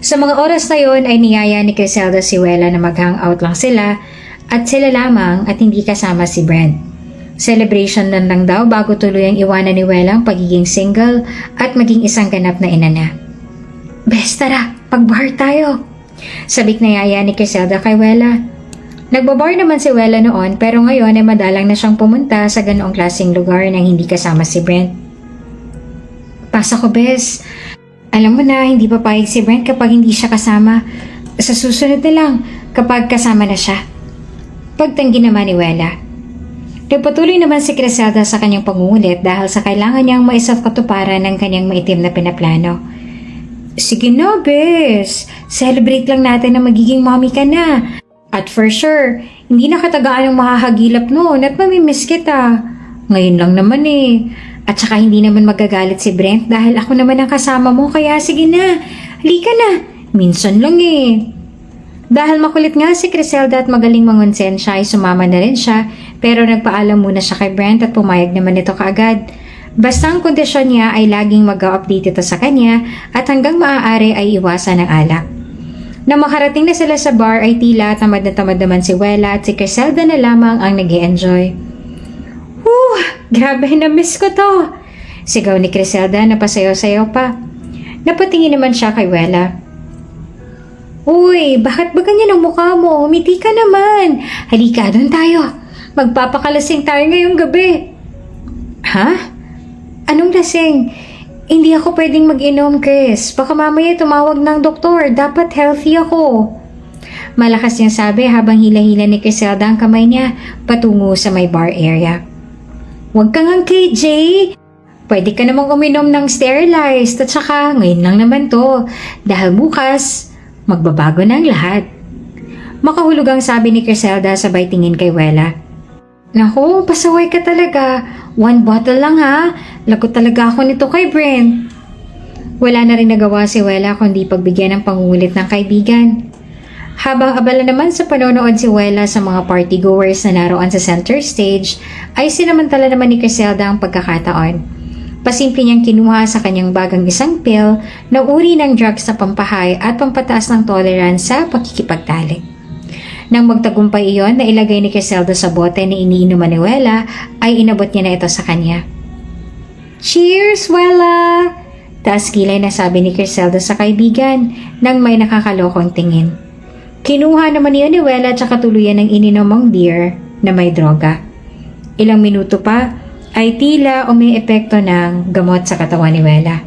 Sa mga oras na yon ay niyaya ni Criselda si Wela na mag-hangout lang sila at sila lamang at hindi kasama si Brent. Celebration lang daw bago tuluyang iwanan ni Wela ang pagiging single at maging isang ganap na ina na. Bes, tara, mag-bar tayo. Sabik na yaya ni Criselda kay Wela. Nagbabar naman si Wella noon pero ngayon ay madalang na siyang pumunta sa ganoong klaseng lugar nang hindi kasama si Brent. Pasa ko, Bes. Alam mo na, hindi papayag si Brent kapag hindi siya kasama. Sa susunod na lang, kapag kasama na siya. Pagtanggi naman ni Wella. Nagpatuloy naman si Criselda sa kanyang pangungulit dahil sa kailangan niyang maisakatuparan ng kanyang maitim na pinaplano. Sige na, Bes. Celebrate lang natin na magiging mommy ka na. At for sure, hindi na katagaan ang mahahagilap noon at mamimiss kita. Ngayon lang naman eh. At saka hindi naman magagalit si Brent dahil ako naman ang kasama mo kaya sige na. Halika na. Minsan lang eh. Dahil makulit nga si Criselda at magaling mangonsensya ay sumama na rin siya pero nagpaalam muna siya kay Brent at pumayag naman ito kaagad. Basta ang kondisyon niya ay laging mag-update ito sa kanya at hanggang maaari ay iwasan ng alak. Nang makarating na sila sa bar ay tila tamad naman si Wella at si Criselda na lamang ang nag-i-enjoy. Grabe na-miss ko to! Sigaw ni Criselda na pasayaw-sayaw pa. Napatingin naman siya kay Wella. Uy, bakit ba ganyan ang mukha mo? Umiti ka naman. Halika, doon tayo. Magpapakalasing tayo ngayong gabi. Ha? Anong lasing? Hindi ako pwedeng mag-inom, Chris. Baka mamaya tumawag ng doktor. Dapat healthy ako. Malakas niyang sabi habang hila-hila ni Criselda ang kamay niya patungo sa may bar area. Huwag kang ang KJ. Pwede ka namang uminom ng sterilized at saka ngayon lang naman to. Dahil bukas, magbabago na ang lahat. Makahulog ang sabi ni Criselda sabay tingin kay Wella. Naku, pasaway ka talaga. 1 bottle lang ha. Lagot talaga ako nito kay Brent. Wala na rin nagawa si Wella kundi pagbigyan ng pangungulit ng kaibigan. Habang abala naman sa panonood si Wella sa mga partygoers na naroon sa center stage, ay sinamantala naman ni Criselda ang pagkakataon. Pasimple niyang kinuha sa kanyang bagang isang pill na uri ng drugs na pampahay at pampataas ng tolerance sa pakikipagtalik. Nang magtagumpay iyon na ilagay ni Criselda sa bote na iniinuman ni Wella, ay inabot niya na ito sa kanya. Cheers, Wella! Taas kilay na sabi ni Criselda sa kaibigan nang may nakakalokong tingin. Kinuha naman niya ni Wella at tuluyan ng ininomang beer na may droga. Ilang minuto pa, ay tila umi-epekto ng gamot sa katawan ni Wella.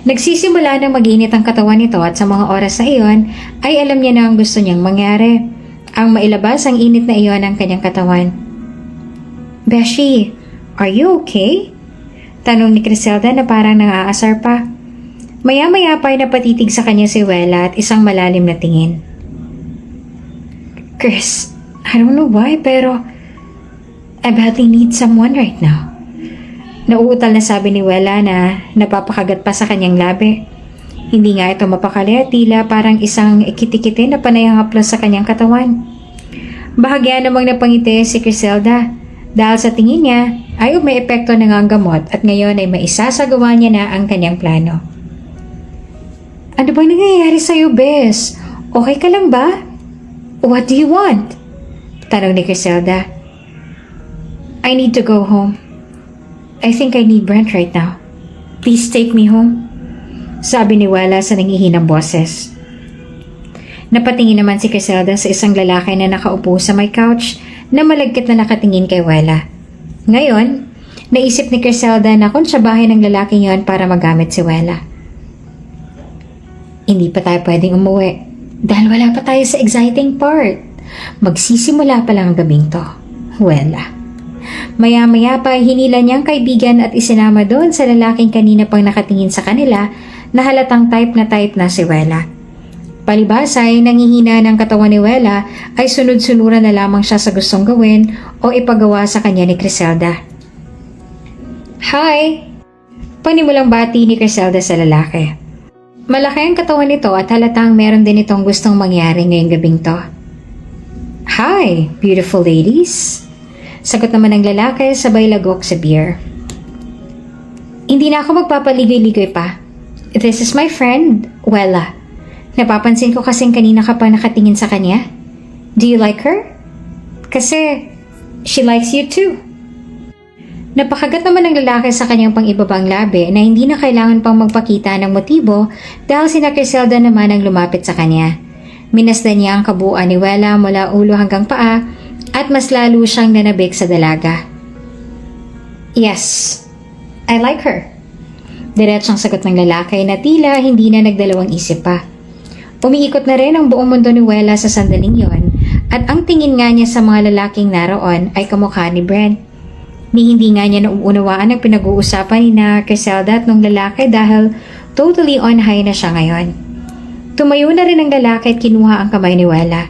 Nagsisimula ng mag-init ang katawan nito at sa mga oras na iyon ay alam niya na ang gusto niyang mangyari. Ang mailabas ang init na iyon ng kanyang katawan. Beshi, are you okay? Tanong ni Criselda na parang nangaasar pa. Maya-maya pa ay napatitig sa kanya si Wella at isang malalim na tingin. Chris, I don't know why pero I badly need someone right now. Nauutal na sabi ni Wella na napapakagat pa sa kanyang labi. Hindi nga ito mapakali at tila parang isang ikitikiti na panayang haplos sa kanyang katawan. Bahagya namang napangiti si Criselda dahil sa tingin niya ay may epekto na nga ang gamot at ngayon ay maisasagawa niya na ang kanyang plano. Ano bang nangyayari sa'yo, Bes? Okay ka lang ba? What do you want? Tanong ni Criselda. I need to go home. I think I need Brent right now. Please take me home. Sabi ni Wella sa nangihinang boses. Napatingin naman si Criselda sa isang lalaki na nakaupo sa may couch na malagkit na nakatingin kay Wella. Ngayon, naisip ni Criselda na kung siya bahay ng lalaki yon para magamit si Wella. Hindi pa tayo pwedeng umuwi dahil wala pa tayo sa exciting part. Magsisimula pa lang ang gabing to. Wella. Maya-maya pa hinila niyang kaibigan at isinama doon sa lalaking kanina pang nakatingin sa kanila na halatang type na si Wella. Palibhas ay nangihina ng katawan ni Wella ay sunod-sunuran na lamang siya sa gustong gawin o ipagawa sa kanya ni Criselda. Hi! Panimulang bati ni Criselda sa lalaki. Malaki ang katawan nito at halatang meron din itong gustong mangyari ngayong gabing to. Hi, beautiful ladies! Sagot naman ng lalaki sabay lagok sa beer. Hindi na ako magpapaligoy-ligoy pa. This is my friend, Wella. Napapansin ko kasing kanina ka pa nakatingin sa kanya. Do you like her? Kasi she likes you too. Napakagat naman ng lalaki sa kanyang pang-ibabang labi na hindi na kailangan pang magpakita ng motibo dahil sina Criselda naman ang lumapit sa kanya. Minasdan niya ang kabuuan ni Wela mula ulo hanggang paa at mas lalo siyang nanabik sa dalaga. Yes, I like her. Diretsong sagot ng lalaki na tila hindi na nagdalawang isip pa. Umiikot na rin ang buong mundo ni Wela sa sandaling yon at ang tingin nga niya sa mga lalaking naroon ay kamukha ni Brent. Ni hindi nga niya nauunawaan ang pinag-uusapan ni na Criselda at nung lalaki dahil totally on high na siya ngayon. Tumayo na rin ang lalaki at kinuha ang kamay ni Wela.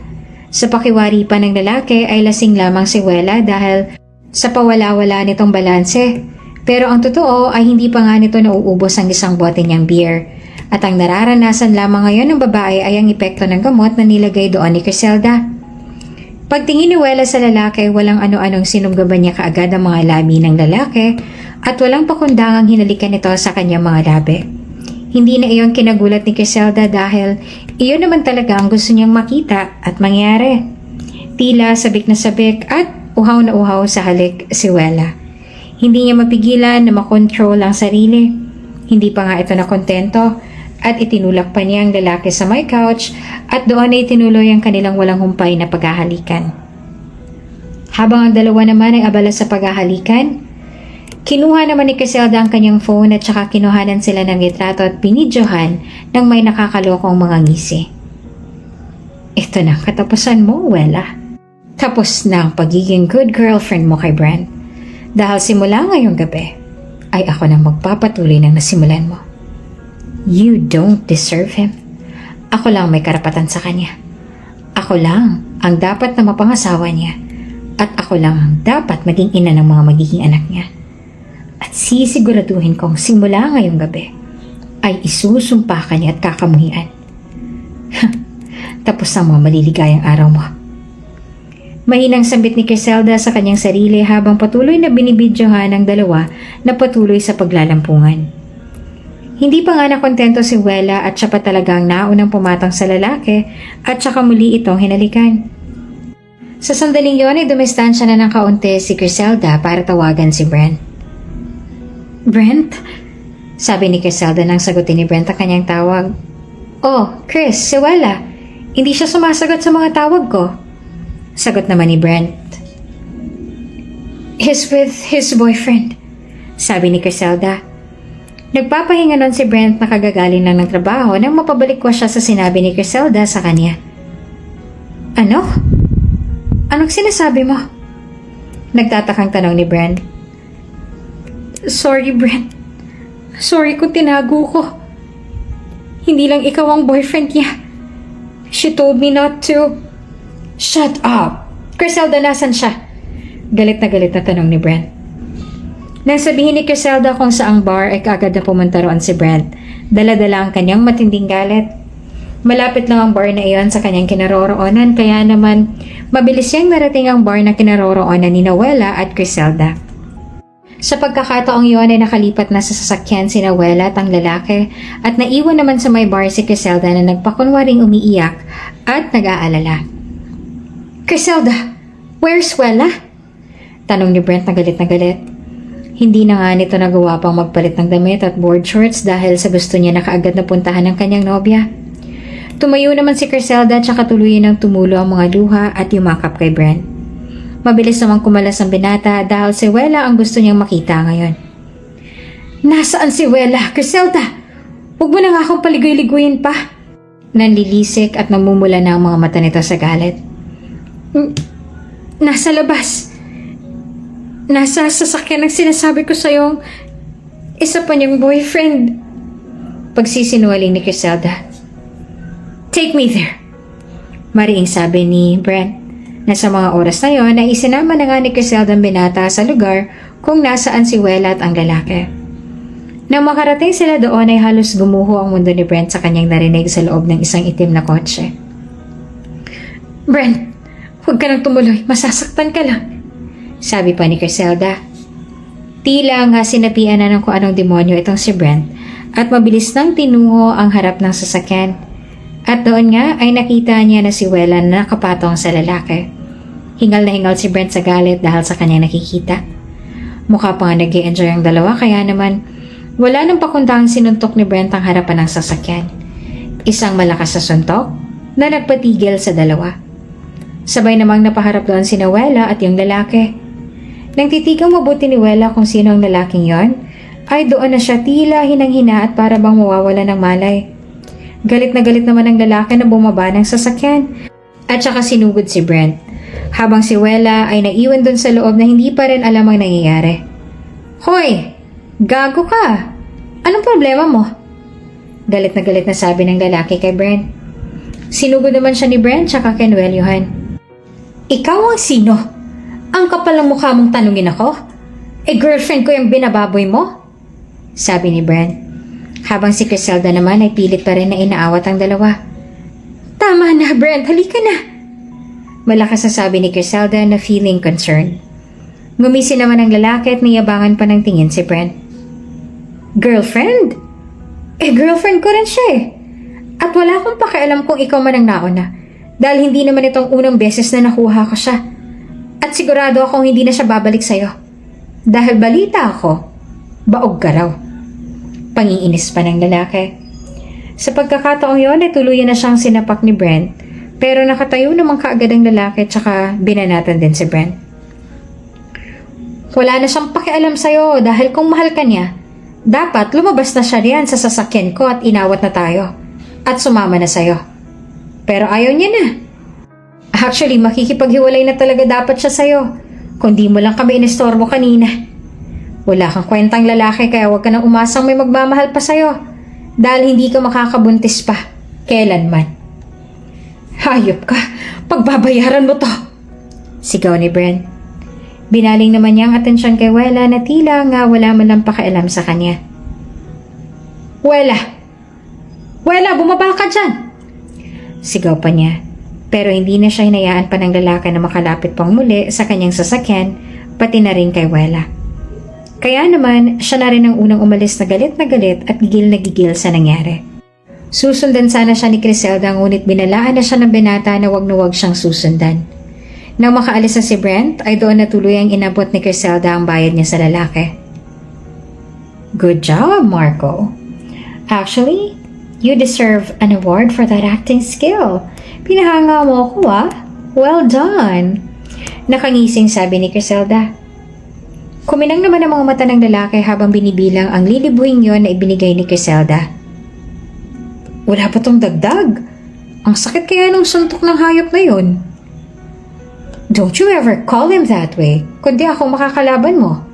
Sa pakiwari pa ng lalaki ay lasing lamang si Wela dahil sa pawala-wala nitong balanse. Pero ang totoo ay hindi pa nga nito nauubos ang isang bote niyang beer. At ang nararanasan lamang ngayon ng babae ay ang epekto ng gamot na nilagay doon ni Criselda. Pagtingin ni Wela sa lalaki, walang ano-anong sinumgaban niya kaagad ang mga labi ng lalaki at walang pakundangang hinalikan nito sa kanyang mga labi. Hindi na iyon kinagulat ni Criselda dahil iyon naman talaga ang gusto niyang makita at mangyari. Tila sabik na sabik at uhaw na uhaw sa halik si Wela. Hindi niya mapigilan na makontrol ang sarili. Hindi pa nga ito nakontento at itinulak pa niya ang lalaki sa may couch at doon ay tinuloy ang kanilang walang humpay na paghahalikan. Habang ang dalawa naman ay abala sa paghahalikan, kinuha naman ni Criselda ang kanyang phone at saka kinuhanan sila ng litrato at pinidyohan ng may nakakalokong mga ngisi. Ito na katapusan mo, Wela. Tapos na ang pagiging good girlfriend mo kay Brent. Dahil simula ngayong gabi, ay ako nang magpapatuloy ng nasimulan mo. You don't deserve him. Ako lang may karapatan sa kanya. Ako lang ang dapat na mapangasawa niya. At ako lang ang dapat maging ina ng mga magiging anak niya. At sisiguraduhin kong simula ngayong gabi ay isusumpa ka niya at kakamuhian. Tapos ang mga maliligayang araw mo. Mahinang sambit ni Criselda sa kanyang sarili habang patuloy na binibidyohan ng dalawa na patuloy sa paglalampungan. Hindi pa nga nakontento si Wela at siya pa talagang naunang pumatang sa lalaki at saka muli itong hinalikan. Sa sandaling yon ay dumistansya na ng kaunti si Criselda para tawagan si Brent. Brent? Sabi ni Criselda nang sagutin ni Brent ang kanyang tawag. Oh, Chris, si Wela. Hindi siya sumasagot sa mga tawag ko. Sagot naman ni Brent. He's with his boyfriend, sabi ni Criselda. Nagpapahinga nun si Brent na kagagaling lang ng trabaho nang mapabalikwas siya sa sinabi ni Criselda sa kanya. Ano? Anong sinasabi mo? Nagtatakang tanong ni Brent. Sorry, Brent. Sorry kung tinago ko. Hindi lang ikaw ang boyfriend niya. She told me not to. Shut up! Criselda, nasan siya? Galit na tanong ni Brent. Nang sabihin ni Criselda kung saang bar ay kaagad na pumunta roon si Brent. Dala-dala ang kanyang matinding galit. Malapit lang ang bar na iyon sa kanyang kinaroroonan kaya naman mabilis siyang narating ang bar na kinaroroonan ni Wela at Criselda. Sa pagkakataong iyon ay nakalipat na sa sasakyan si Wela at ang lalaki at naiwan naman sa may bar si Criselda na nagpakunwaring umiiyak at nag-aalala. Criselda, where's Wela? Tanong ni Brent na galit. Hindi na nga nito nagawa pang magpalit ng damit at board shorts dahil sa gusto niya na kaagad na puntahan ng kanyang nobya. Tumayo naman si Criselda at saka tuluyan ng tumulo ang mga luha at yumakap kay Brent. Mabilis namang kumalas ang binata dahil si Wela ang gusto niyang makita ngayon. Nasaan si Wela, Criselda? Huwag mo na nga akong paligoy-ligoyin pa. Nanlilisik at namumula na ang mga mata nito sa galit. Nasa labas. Nasa sasakyan ang sinasabi ko sa'yo isa pa niyang boyfriend. Pagsisinungaling ni Criselda. Take me there. Mariing sabi ni Brent na sa mga oras na yon ay isinama na nga ni Criselda ang binata sa lugar kung nasaan si Wela at ang lalaki. Nang makarating sila doon ay halos gumuho ang mundo ni Brent sa kanyang narinig sa loob ng isang itim na kotse. Brent, huwag ka nang tumuloy. Masasaktan ka lang. Sabi pa ni Criselda. Tila nga sinapian na ng kung anong demonyo itong si Brent at mabilis nang tinungo ang harap ng sasakyan. At doon nga ay nakita niya na si Wela na nakapatong sa lalaki. Hingal na hingal si Brent sa galit dahil sa kanyang nakikita. Mukha pa nga nag-i-enjoy ang dalawa kaya naman wala nang pakundang sinuntok ni Brent ang harapan ng sasakyan. Isang malakas na suntok na nagpatigil sa dalawa. Sabay namang napaharap doon si Wella at yung lalaki. Nang titigang mabuti ni Wella kung sino ang lalaking yon, ay doon na siya tila hinang-hina at para bang mawawala ng malay. Galit na galit naman ang lalaki na bumaba ng sasakyan at saka sinugod si Brent, habang si Wella ay naiwan doon sa loob na hindi pa rin alam ang nangyayari. Hoy! Gago ka! Anong problema mo? Galit na sabi ng lalaki kay Brent. Sinugod naman siya ni Brent tsaka kinwelyuhan. Ikaw ang sino? Ang kapal ng mukha mong tanungin ako? Girlfriend ko yung binababoy mo? Sabi ni Brent. Habang si Criselda naman ay pilit pa rin na inaawat ang dalawa. Tama na, Brent. Halika na. Malakas na sabi ni Criselda na feeling concerned. Ngumisi naman ang lalaki at niyabangan pa ng tingin si Brent. Girlfriend? Girlfriend ko rin siya eh. At wala akong pakialam kung ikaw man ang nauna. Dahil hindi naman itong unang beses na nakuha ko siya. At sigurado akong hindi na siya babalik sa'yo. Dahil balita ako, baog ka raw. Pangiinis pa ng lalaki. Sa pagkakataong yon ay tuluyan na siyang sinapak ni Brent, pero nakatayo naman kaagad ang lalaki tsaka binanatan din si Brent. Wala na siyang pakialam sa'yo dahil kung mahal ka niya, dapat lumabas na siya riyan sa sasakyan ko at inawat na tayo at sumama na sa'yo. Pero ayaw niya na. Actually, makikipaghiwalay na talaga dapat siya sa'yo kung di mo lang kami inistorbo kanina. Wala kang kwentang lalaki kaya huwag ka nang umasang may magmamahal pa sa'yo dahil hindi ka makakabuntis pa kailanman. Hayop ka! Pagbabayaran mo to! Sigaw ni Brent. Binaling naman niya ang atensyon kay Wella na tila nga wala man lang pakialam sa kanya. Wella! Wella, bumaba ka dyan! Sigaw pa niya. Pero hindi na siya hinayaan pa ng lalaki na makalapit pang muli sa kanyang sasakyan, pati na rin kay Wella. Kaya naman, siya na rin ang unang umalis na galit at gigil na gigil sa nangyari. Susundan sana siya ni Criselda ngunit binalaan na siya ng binata na wag siyang susundan. Nang makaalis na si Brent, ay doon na tuluyang inabot ni Criselda ang bayad niya sa lalaki. Good job, Marco. Actually, you deserve an award for that acting skill. Pinahanga mo ako Well done. Nakangising sabi ni Criselda. Kuminang naman ang mga mata ng lalaki habang binibilang ang lilibuing yon na ibinigay ni Criselda. Wala pa tong dagdag. Ang sakit kaya nung suntok ng hayop na yon. Don't you ever call him that way, kundi ako makakalaban mo.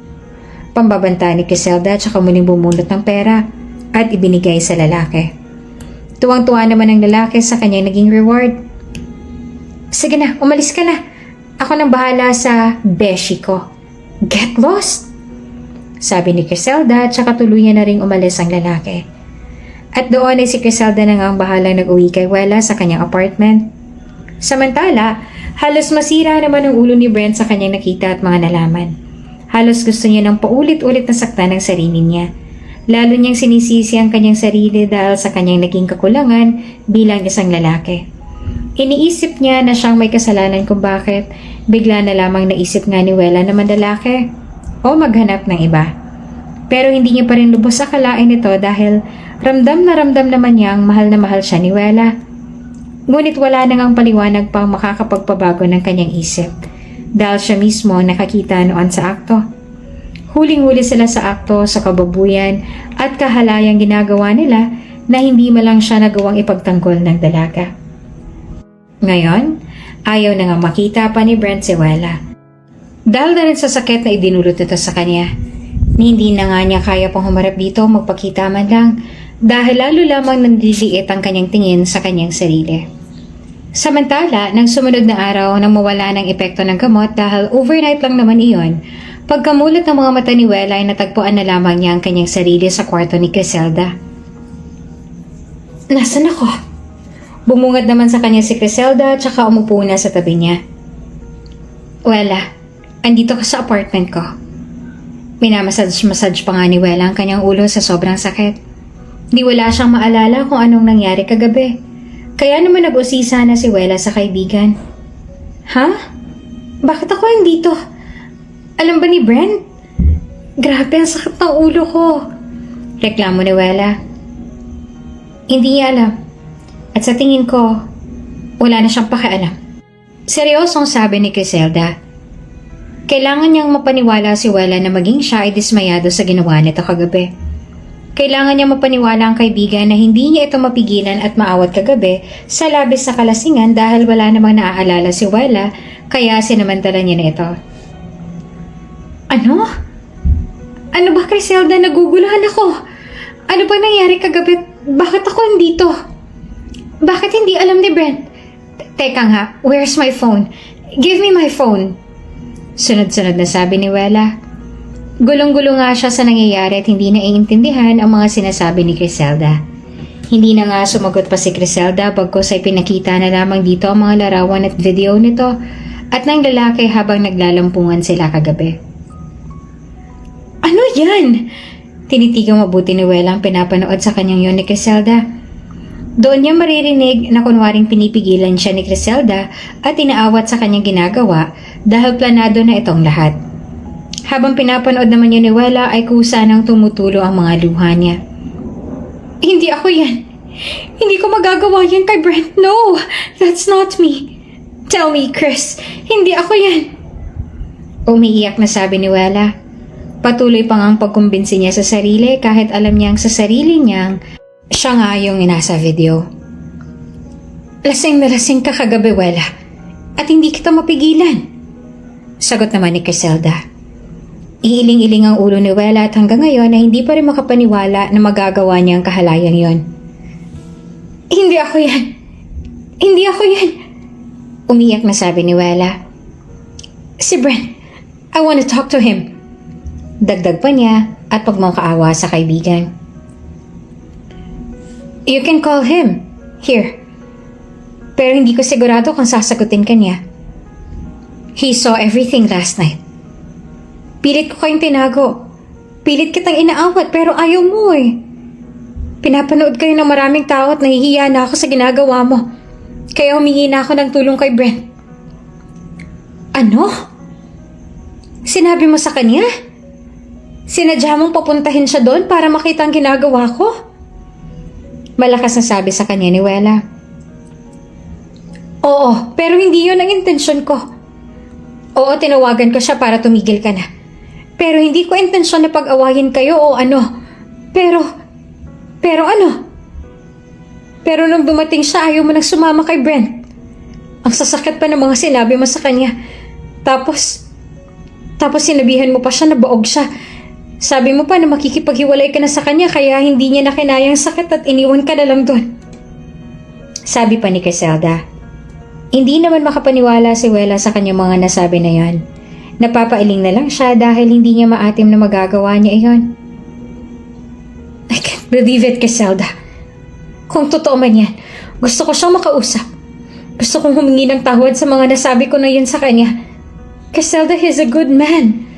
Pambabanta ni Criselda at saka muling bumunot ng pera at ibinigay sa lalaki. Tuwang-tuwa naman ang lalaki sa kanyang naging reward. Sige na, umalis ka na. Ako nang bahala sa beshi ko. Get lost! Sabi ni Criselda at saka tuluyan na ring umalis ang lalaki. At doon ay si Criselda na nga ang bahalang nag-uwi kay Wella sa kanyang apartment. Samantala, halos masira naman ang ulo ni Brent sa kanyang nakita at mga nalaman. Halos gusto niya ng paulit-ulit na saktan ng sarili niya. Lalo niyang sinisisi ang kanyang sarili dahil sa kanyang naging kakulangan bilang isang lalaki. Iniisip niya na siyang may kasalanan kung bakit bigla na lamang naisip nga ni Wella na mandalaki o maghanap ng iba. Pero hindi niya pa rin lubos akalain ito dahil ramdam naman niya ang mahal na mahal siya ni Wella. Ngunit wala na ngang paliwanag pang makakapagpabago ng kanyang isip dahil siya mismo nakakita noon sa akto. Huling-huli sila sa akto sa kababuyan at kahalayang ginagawa nila na hindi malang siya nagawang ipagtanggol ng dalaga. Ngayon, ayaw na nga makita pa ni Brent si Wella. Dahil na rin sa sakit na idinulot nito sa kanya, hindi na nga niya kaya pang humarap dito magpakita man lang dahil lalo lamang nandiliit ang kanyang tingin sa kanyang sarili. Samantala, nang sumunod na araw nang mawala ng epekto ng gamot dahil overnight lang naman iyon, pagkamulat ng mga mata ni Wella ay natagpuan na lamang niya ang kanyang sarili sa kwarto ni Criselda. Nasaan ako? Bumungad naman sa kanya si Criselda at saka umupo na sa tabi niya. Wella, andito ka sa apartment ko. Minamassage pa nga ni Wella ang kanyang ulo sa sobrang sakit. Di wala siyang maalala kung anong nangyari kagabi. Kaya naman nag-usisa na si Wella sa kaibigan. Ha? Bakit ako yung dito? Alam ba ni Brent? Grabe ang sakit ng ulo ko. Reklamo ni Wella. Hindi niya alam. At sa tingin ko, Wala na siyang pakialam. Seryosong sabi ni Criselda. Kailangan niyang mapaniwala si Wella na maging siya ay dismayado sa ginawa nito kagabi. Kailangan niya mapaniwala ang kaibigan na hindi niya ito mapigilan at maawat kagabi sa labis na kalasingan dahil wala namang naaalala si Wella kaya sinamantala niya na ito. Ano? Ano ba, Criselda? Naguguluhan ako. Ano ba nangyari kagabi? Bakit ako andito? Bakit hindi alam ni Brent? Teka nga, where's my phone? Give me my phone. Sunod-sunod na sabi ni Wella. Gulong-gulo nga siya sa nangyayari at hindi naiintindihan ang mga sinasabi ni Criselda. Hindi na nga sumagot pa si Criselda bagkus ay pinakita na lamang dito ang mga larawan at video nito at ng lalaki habang naglalampungan sila kagabi. Ano yan? Tinitigang mabuti ni Wella ang pinapanood sa kanyang yun ni Criselda. Doon niya maririnig na kunwaring pinipigilan siya ni Criselda at inaawat sa kanyang ginagawa dahil planado na itong lahat. Habang pinapanood naman yun ni Wella ay kusa nang tumutulo ang mga luha niya. Hindi ako yan. Hindi ko magagawa yan kay Brent. No, that's not me. Tell me, Chris. Hindi ako yan. Umiiyak na sabi ni Wella. Patuloy pa ngang pagkumbinsi niya sa sarili kahit alam niyang sa sarili niyang siya nga yung nasa video. Lasing na lasing ka kagabi, Wella. At hindi kita mapigilan. Sagot naman ni Criselda. Iiling-iling ang ulo ni Wella at hanggang ngayon ay hindi pa rin makapaniwala na magagawa niya ang kahalayang yon. Hindi ako yan. Hindi ako yan. Umiyak na sabi ni Wella. Si Brent. I want to talk to him. Dagdag pa niya at pagmangkaawa sa kaibigan. You can call him. Here. Pero hindi ko sigurado kung sasagutin ka niya. He saw everything last night. Pilit ko kayong tinago. Pilit kitang inaawat pero ayaw mo eh. Pinapanood kayo ng maraming tao at nahihiya na ako sa ginagawa mo. Kaya humingi na ako ng tulong kay Brent. Ano? Sinabi mo sa kanya? Sinadya mong papuntahin siya doon para makita ang ginagawa ko? Malakas na sabi sa kanya ni Wella. Oo, pero hindi yun ang intensyon ko. Oo, tinawagan ko siya para tumigil ka na. Pero hindi ko intensyon na pag-awayin kayo o ano. Pero ano? Pero nung dumating siya, ayaw mo nang sumama kay Brent. Ang sasakit pa ng mga sinabi mo sa kanya. Tapos sinabihan mo pa siya na baog siya. Sabi mo pa na makikipaghiwalay ka na sa kanya kaya hindi niya nakinayang sakit at iniwan ka na lang doon. Sabi pa ni Criselda. Hindi naman makapaniwala si Wella sa kanyang mga nasabi na yon. Napapailing na lang siya dahil hindi niya maatim na magagawa niya iyon. I can't believe it, Criselda. Kung totoo man yan, gusto ko siyang makausap. Gusto kong humingi ng tawad sa mga nasabi ko na yun sa kanya. Criselda, he's a good man.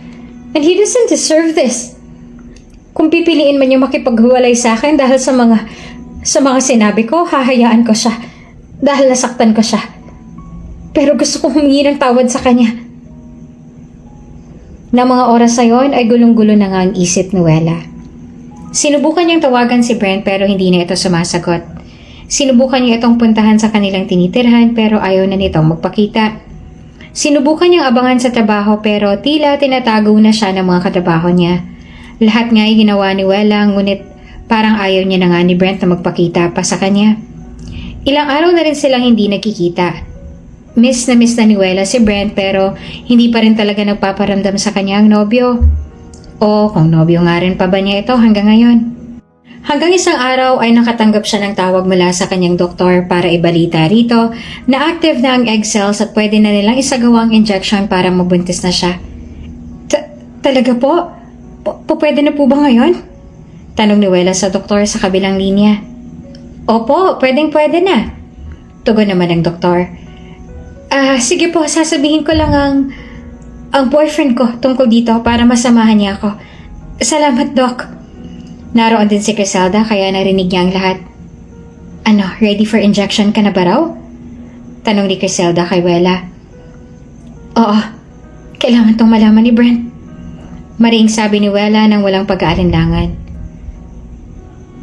And he doesn't deserve this. Kung pipiliin man niya makipaghiwalay sa akin dahil sa mga sinabi ko, hahayaan ko siya. Dahil nasaktan ko siya. Pero gusto kong humingi ng tawad sa kanya. Na mga oras na yon ay gulong-gulo na nga ang isip ni Wella. Sinubukan niyang tawagan si Brent pero hindi na ito sumasagot. Sinubukan niya itong puntahan sa kanilang tinitirhan pero ayaw na nitong magpakita. Sinubukan niyang abangan sa trabaho pero tila tinatago na siya ng mga katrabaho niya. Lahat nga ay ginawa ni Wella ngunit parang ayaw niya na nga ni Brent na magpakita pa sa kanya. Ilang araw na rin silang hindi nagkikita. Miss na ni Wella si Brent pero hindi pa rin talaga nagpaparamdam sa kanya ang nobyo. O kung nobyo nga rin pa ba niya ito hanggang ngayon. Hanggang isang araw ay nakatanggap siya ng tawag mula sa kanyang doktor para ibalita rito na active na ang egg cells at pwede na nilang isagawa ang injection para mabuntis na siya. Talaga po? Pwede na po ba ngayon? Tanong ni Wella sa doktor sa kabilang linya. Opo, pwede na. Tugon naman ng doktor. Sige po, sasabihin ko lang ang boyfriend ko tungkol dito para masamahan niya ako. Salamat, Doc. Naroon din si Criselda kaya narinig niya ang lahat. Ano, ready for injection ka na ba raw? Tanong ni Criselda kay Wella. Oo, kailangan tong malaman ni Brent. Maring sabi ni Wella nang walang pag-aalinlangan.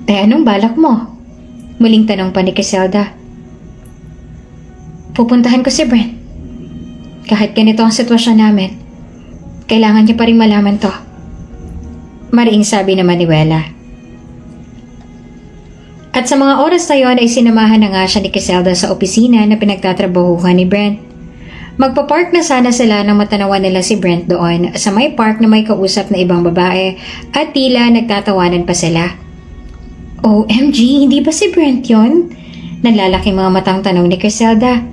Anong balak mo? Muling tanong pa ni Criselda. Pupuntahan ko si Brent. Kahit ganito ang sitwasyon namin, kailangan niya pa rin malaman to. Mariing sabi naman ni Wella. At sa mga oras na yon ay sinamahan na nga siya ni Criselda sa opisina na pinagtatrabahuhan ni Brent. Magpapark na sana sila nang matanawan nila si Brent doon sa may park na may kausap na ibang babae at tila nagtatawanan pa sila. OMG, hindi ba si Brent yon? Nanlalaking mga matang tanong ni Criselda.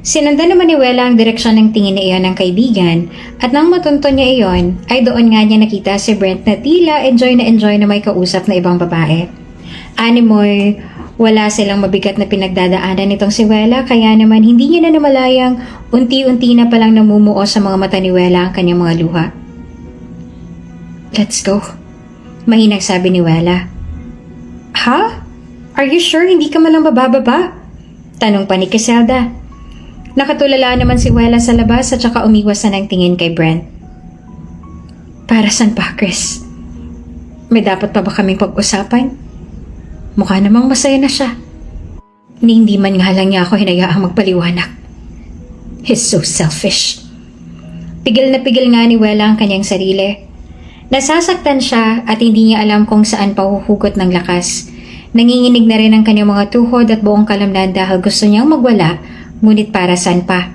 Sinundan naman ni Wella ang direksyon ng tingin na iyon ng kaibigan at nang matunto niya iyon ay doon nga niya nakita si Brent na tila enjoy na may kausap na ibang babae. Animoy, wala silang mabigat na pinagdadaanan nitong si Wella kaya naman hindi niya na namalayang unti-unti na palang namumuo sa mga mata ni Wella ang kanyang mga luha. Let's go, mahinang sabi ni Wella. Ha? Are you sure hindi ka malang bababa? Tanong pa ni Criselda. Nakatulala naman si Wella sa labas at saka umiwas na ng tingin kay Brent. Para saan pa, Chris? May dapat pa ba kaming pag-usapan? Mukha namang masaya na siya. Ni hindi man nga lang niya ako hinayaang magpaliwanag. He's so selfish. Pigil na pigil nga ni Wella ang kanyang sarili. Nasasaktan siya at hindi niya alam kung saan pahuhugot ng lakas. Nanginginig na rin ang kanyang mga tuhod at buong kalamnan dahil gusto niyang magwala, ngunit para saan pa.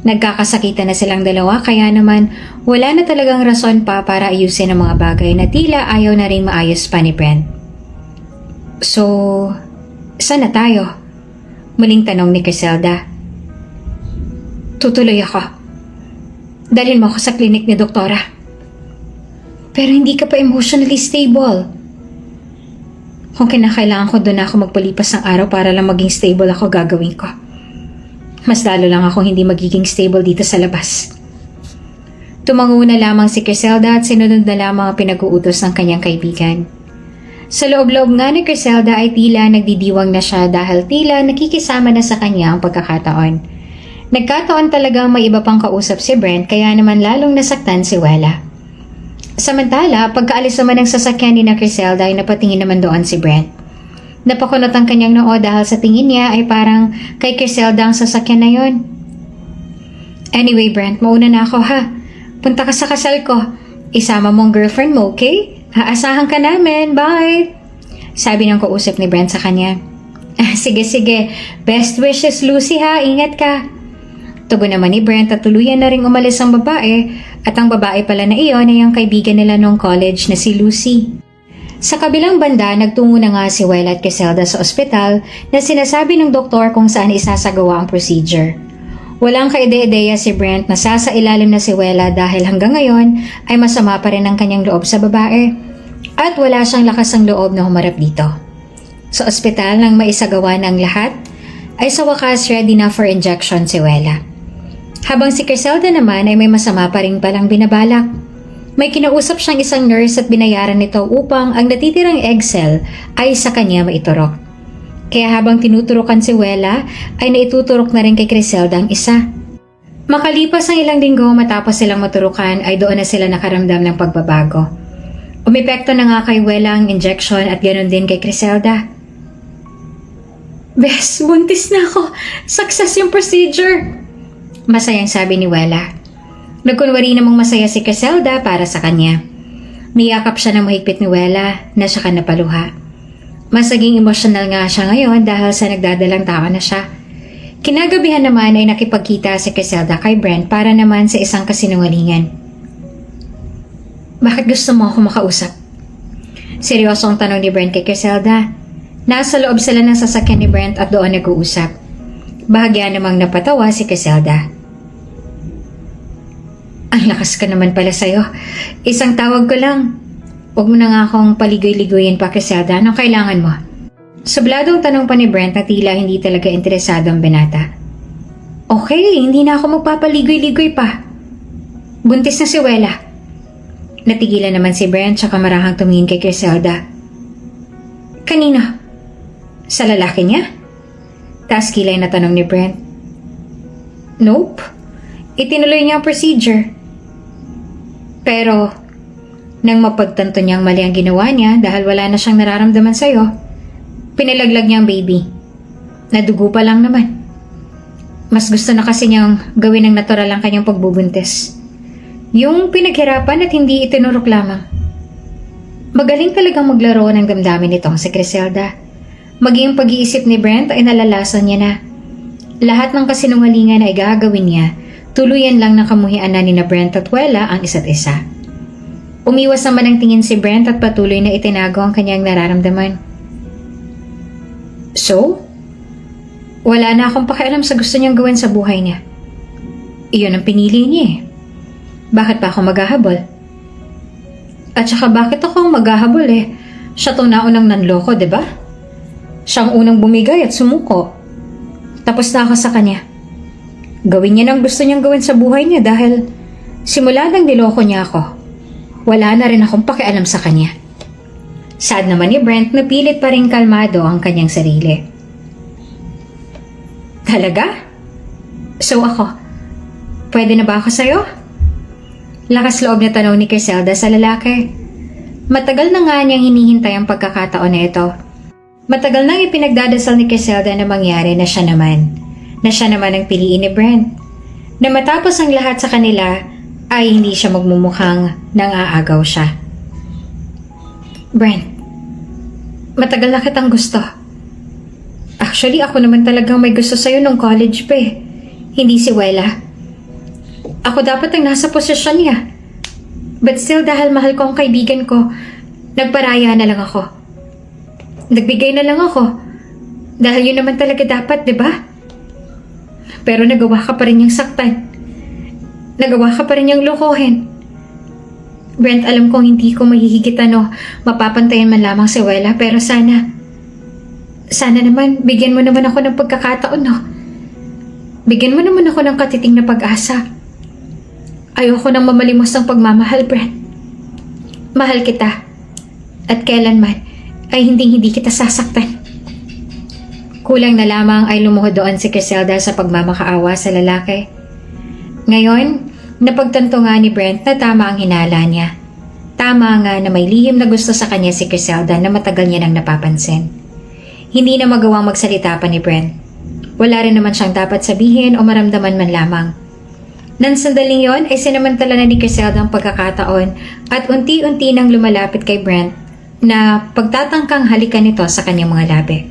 Nagkakasakitan na silang dalawa kaya naman wala na talagang rason pa para ayusin ang mga bagay na tila ayaw na rin maayos pa ni Brent. So, saan na tayo? Muling tanong ni Criselda. Tutuloy ako. Dalhin mo ako sa klinik ni doktora. Pero hindi ka pa emotionally stable. Kung kinakailangan ko doon ako magpalipas ng araw para lang maging stable ako, gagawin ko. Mas lalo lang ako hindi magiging stable dito sa labas. Tumango na lamang si Criselda at sinunod na lamang ang pinag-uutos ng kanyang kaibigan. Sa loob-loob nga ni Criselda ay tila nagdidiwang na siya dahil tila nakikisama na sa kanya ang pagkakataon. Nagkataon talagang may iba pang kausap si Brent kaya naman lalong nasaktan si Wella. Samantala, pagkaalis naman ng sasakyan ni na Criselda ay napatingin naman doon si Brent. Napakunot ang kanyang noo dahil sa tingin niya ay parang kay Criselda ang sasakyan na yon. Anyway Brent, mauna na ako ha. Punta ka sa kasal ko. Isama mo ang girlfriend mo, okay? Aasahan ka namin, bye! Sabi ng kausap ni Brent sa kanya. Sige, best wishes Lucy ha, ingat ka. Tugon naman ni Brent at tuluyan na ring umalis ang babae at ang babae pala na iyon ay ang kaibigan nila noong college na si Lucy. Sa kabilang banda, nagtungo na nga si Wella at Criselda sa ospital na sinasabi ng doktor kung saan isasagawa ang procedure. Walang kaide-ideya si Brent na sasailalim na si Wella dahil hanggang ngayon ay masama pa rin ang kanyang loob sa babae at wala siyang lakas ng loob na humarap dito. Sa ospital nang maisagawa ng lahat ay sa wakas ready na for injection si Wella. Habang si Criselda naman ay may masama pa rin palang binabalak. May kinausap siyang isang nurse at binayaran nito upang ang natitirang egg cell ay sa kanya maiturok. Kaya habang tinuturokan si Wella, ay naituturok na rin kay Criselda ang isa. Makalipas ang ilang linggo matapos silang maturukan ay doon na sila nakaramdam ng pagbabago. Umepekto na nga kay Wella ang injection at ganoon din kay Criselda. Bes, buntis na ako. Success yung procedure. Masayang sabi ni Wella. Nagkunwari namang masaya si Criselda para sa kanya. Niyakap siya ng mahigpit ni Wella na siya ka napaluha. Mas naging emosyonal nga siya ngayon dahil sa nagdadalang tao na siya. Kinagabihan naman ay nakipagkita si Criselda kay Brent para naman sa isang kasinungalingan. Bakit gusto mo ako makausap? Seryosong tanong ni Brent kay Criselda. Nasa loob sila ng sasakyan ni Brent at doon nag-uusap. Bahagya namang napatawa si Criselda. Ang lakas ka naman pala sa'yo. Isang tawag ko lang. Huwag mo na nga akong paligoy-ligoyin pa, Criselda. Anong kailangan mo? Subladong tanong pa ni Brent na tila hindi talaga interesado ang binata. Okay, hindi na ako magpapaligoy-ligoy pa. Buntis na si Wella. Natigilan naman si Brent tsaka marahang tumingin kay Criselda. Kanino? Sa lalaki niya? Taas kilay na tanong ni Brent. Nope. Itinuloy niya ang procedure. Pero, nang mapagtanto niyang mali ang ginawa niya dahil wala na siyang nararamdaman sa'yo, pinalaglag niya ang baby. Nadugo pa lang naman. Mas gusto na kasi niyang gawin ng natural ang kanyang pagbubuntis. Yung pinaghirapan at hindi itinurok lamang. Magaling talagang maglaro ng damdamin nitong si Criselda. Maging pag-iisip ni Brent ay nalalasan niya na. Lahat ng kasinungalingan ay gagawin niya, tuluyan lang na kamuhian na ni na Brent at Wella ang isa't isa. Umiwas naman ang tingin si Brent at patuloy na itinago ang kanyang nararamdaman. So? Wala na akong pakialam sa gusto niyang gawin sa buhay niya. Iyon ang pinili niya eh. Bakit pa ako maghahabol? At saka bakit ako ang maghahabol eh? Siya tong naunang nanloko, diba? Siya ang unang bumigay at sumuko. Tapos na ako sa kanya. Gawin niya ang gusto niyang gawin sa buhay niya dahil simula nang niloko niya ako, wala na rin akong pakialam sa kanya. Sad naman ni Brent na pilit pa rin kalmado ang kanyang sarili. Talaga? So ako, pwede na ba ako sa'yo? Lakas loob na tanong ni Criselda sa lalaki. Matagal na nga niyang hinihintay ang pagkakataon na ito. Matagal nang ipinagdadasal ni Criselda na mangyari na siya naman ang piliin ni Brent. Na matapos ang lahat sa kanila ay hindi siya magmumukhang nang-aagaw siya. Brent, matagal na kitang gusto. Actually, ako naman talagang may gusto sa'yo nung college pa eh. Hindi si Wella. Ako dapat ang nasa posisyon niya. But still, dahil mahal ko ang kaibigan ko, nagparaya na lang ako. Nagbigay na lang ako. Dahil yun naman talaga dapat, di ba? Pero nagawa ka pa rin niyang saktan. Nagawa ka pa rin niyang lokohin. Brent, alam kong hindi ko mahihigitan o mapapantayan man lamang si Wella, pero sana naman, bigyan mo naman ako ng pagkakataon, no? Bigyan mo naman ako ng katiting na pag-asa. Ayoko nang mamalimos ng pagmamahal, Brent. Mahal kita. At kailanman ay hindi kita sasaktan. Kulang na lamang ay lumuhod doon si Criselda sa pagmamakaawa sa lalaki. Ngayon, napagtanto nga ni Brent na tama ang hinala niya. Tama nga na may lihim na gusto sa kanya si Criselda na matagal niya nang napapansin. Hindi na magawang magsalita pa ni Brent. Wala rin naman siyang dapat sabihin o maramdaman man lamang. Nang sandaling yon ay sinamantala na ni Criselda ang pagkakataon at unti-unti nang lumalapit kay Brent na pagtatangkang halikan nito sa kanyang mga labi.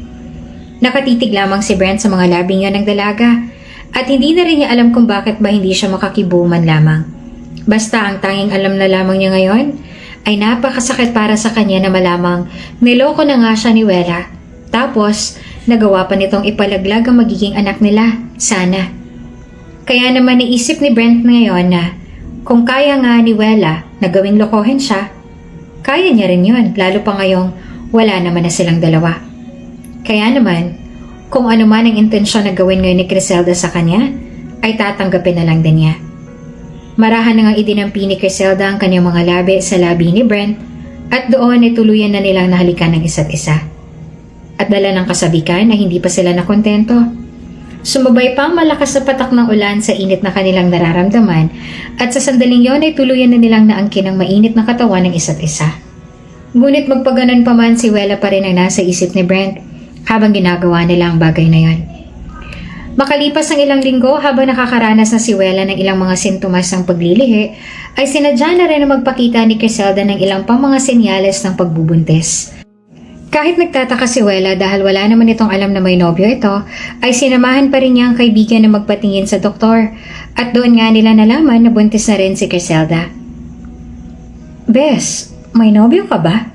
Nakatitig lamang si Brent sa mga labing yon ng dalaga at hindi na rin niya alam kung bakit ba hindi siya makakibuman lamang. Basta ang tanging alam na lamang niya ngayon ay napakasakit para sa kanya na malamang niloko na nga siya ni Wella. Tapos, nagawa pa nitong ipalaglag ang magiging anak nila, sana. Kaya naman naisip ni Brent ngayon na kung kaya nga ni Wella na gawing lokohin siya, kaya niya rin yun, lalo pa ngayong wala naman na silang dalawa. Kaya naman, kung ano man ang intensyon na gawin ngayon ni Criselda sa kanya, ay tatanggapin na lang din niya. Marahan na nga idinampi ni Criselda ang kanyang mga labi sa labi ni Brent at doon ay tuluyan na nilang nahalikan ng isa't isa. At dala ng kasabikan na hindi pa sila nakontento. Sumabay pa ang malakas na patak ng ulan sa init na kanilang nararamdaman at sa sandaling yon ay tuluyan na nilang naangkin ang mainit na katawan ng isa't isa. Ngunit magpaganon pa man si Wella pa rin ang nasa isip ni Brent habang ginagawa nila ang bagay na yon. Makalipas ang ilang linggo habang nakakaranas na si Wella ng ilang mga sintomas ng paglilihi, ay sinadya na rin na magpakita ni Criselda ng ilang pang mga senyales ng pagbubuntis. Kahit nagtataka si Wella dahil wala naman itong alam na may nobyo ito, ay sinamahan pa rin niya ang kaibigan na magpatingin sa doktor at doon nga nila nalaman na buntis na rin si Criselda. Bes, may nobyo ka ba?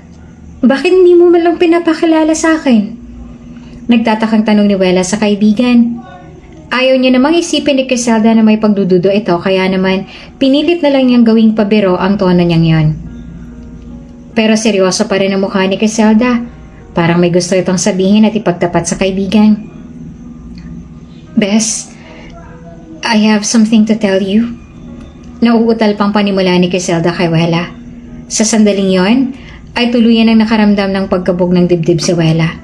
Bakit hindi mo man lang pinapakilala sa akin? Nagtatakang tanong ni Wella sa kaibigan. Ayaw niya namang isipin ni Criselda na may pagdududo ito kaya naman pinilit na lang niyang gawing pabiro ang tono niyang yon. Pero seryoso pa rin ang mukha ni Criselda. Parang may gusto itong sabihin at ipagtapat sa kaibigan. Bes, I have something to tell you. Nauutal pang panimula ni Criselda kay Wella. Sa sandaling yon, ay tuluyan ang nakaramdam ng pagkabog ng dibdib si Wella.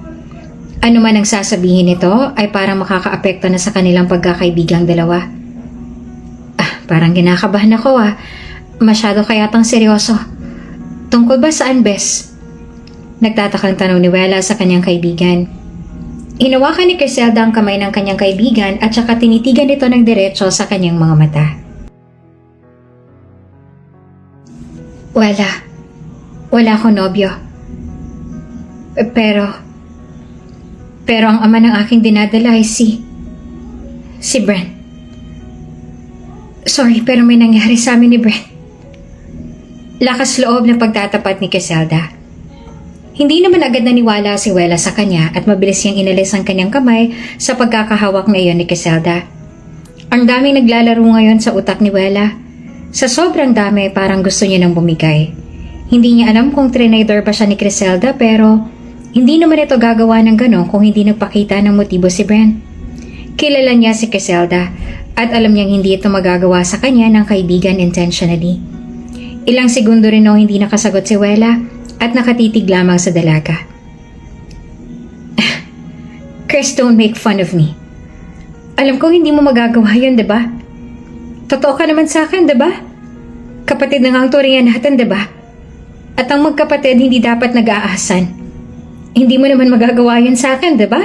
Ano man ang sasabihin nito ay parang makakaapekto na sa kanilang pagkakaibigang dalawa. Parang kinakabahan ako Masyado kayatang seryoso. Tungkol ba saan, Bes? Nagtatakang tanong ni Wella sa kanyang kaibigan. Hinawakan ni Criselda ang kamay ng kanyang kaibigan at saka tinitigan ito ng diretso sa kanyang mga mata. Wala akong nobyo. Pero ang ama ng aking dinadala ay si Brent. Sorry, pero may nangyari sa amin ni Brent. Lakas loob na pagtatapat ni Criselda. Hindi naman agad naniwala si Wella sa kanya at mabilis niyang inalis ang kanyang kamay sa pagkakahawak na iyon ni Criselda. Ang daming naglalaro ngayon sa utak ni Wella. Sa sobrang dami, parang gusto niya nang bumigay. Hindi niya alam kung trinidor ba siya ni Criselda pero hindi naman ito gagawa ng gano'n kung hindi nagpakita ng motibo si Brent. Kilala niya si Criselda at alam niyang hindi ito magagawa sa kanya ng kaibigan intentionally. Ilang segundo rin hindi nakasagot si Wella at nakatitig lamang sa dalaga. Chris, don't make fun of me. Alam kong hindi mo magagawa yun, diba? Totoo ka naman sa akin, diba? Kapatid na nga ang turingan natin, diba? At ang magkapatid hindi dapat nag-aahasan. Hindi mo naman magagawa yun sa akin, diba?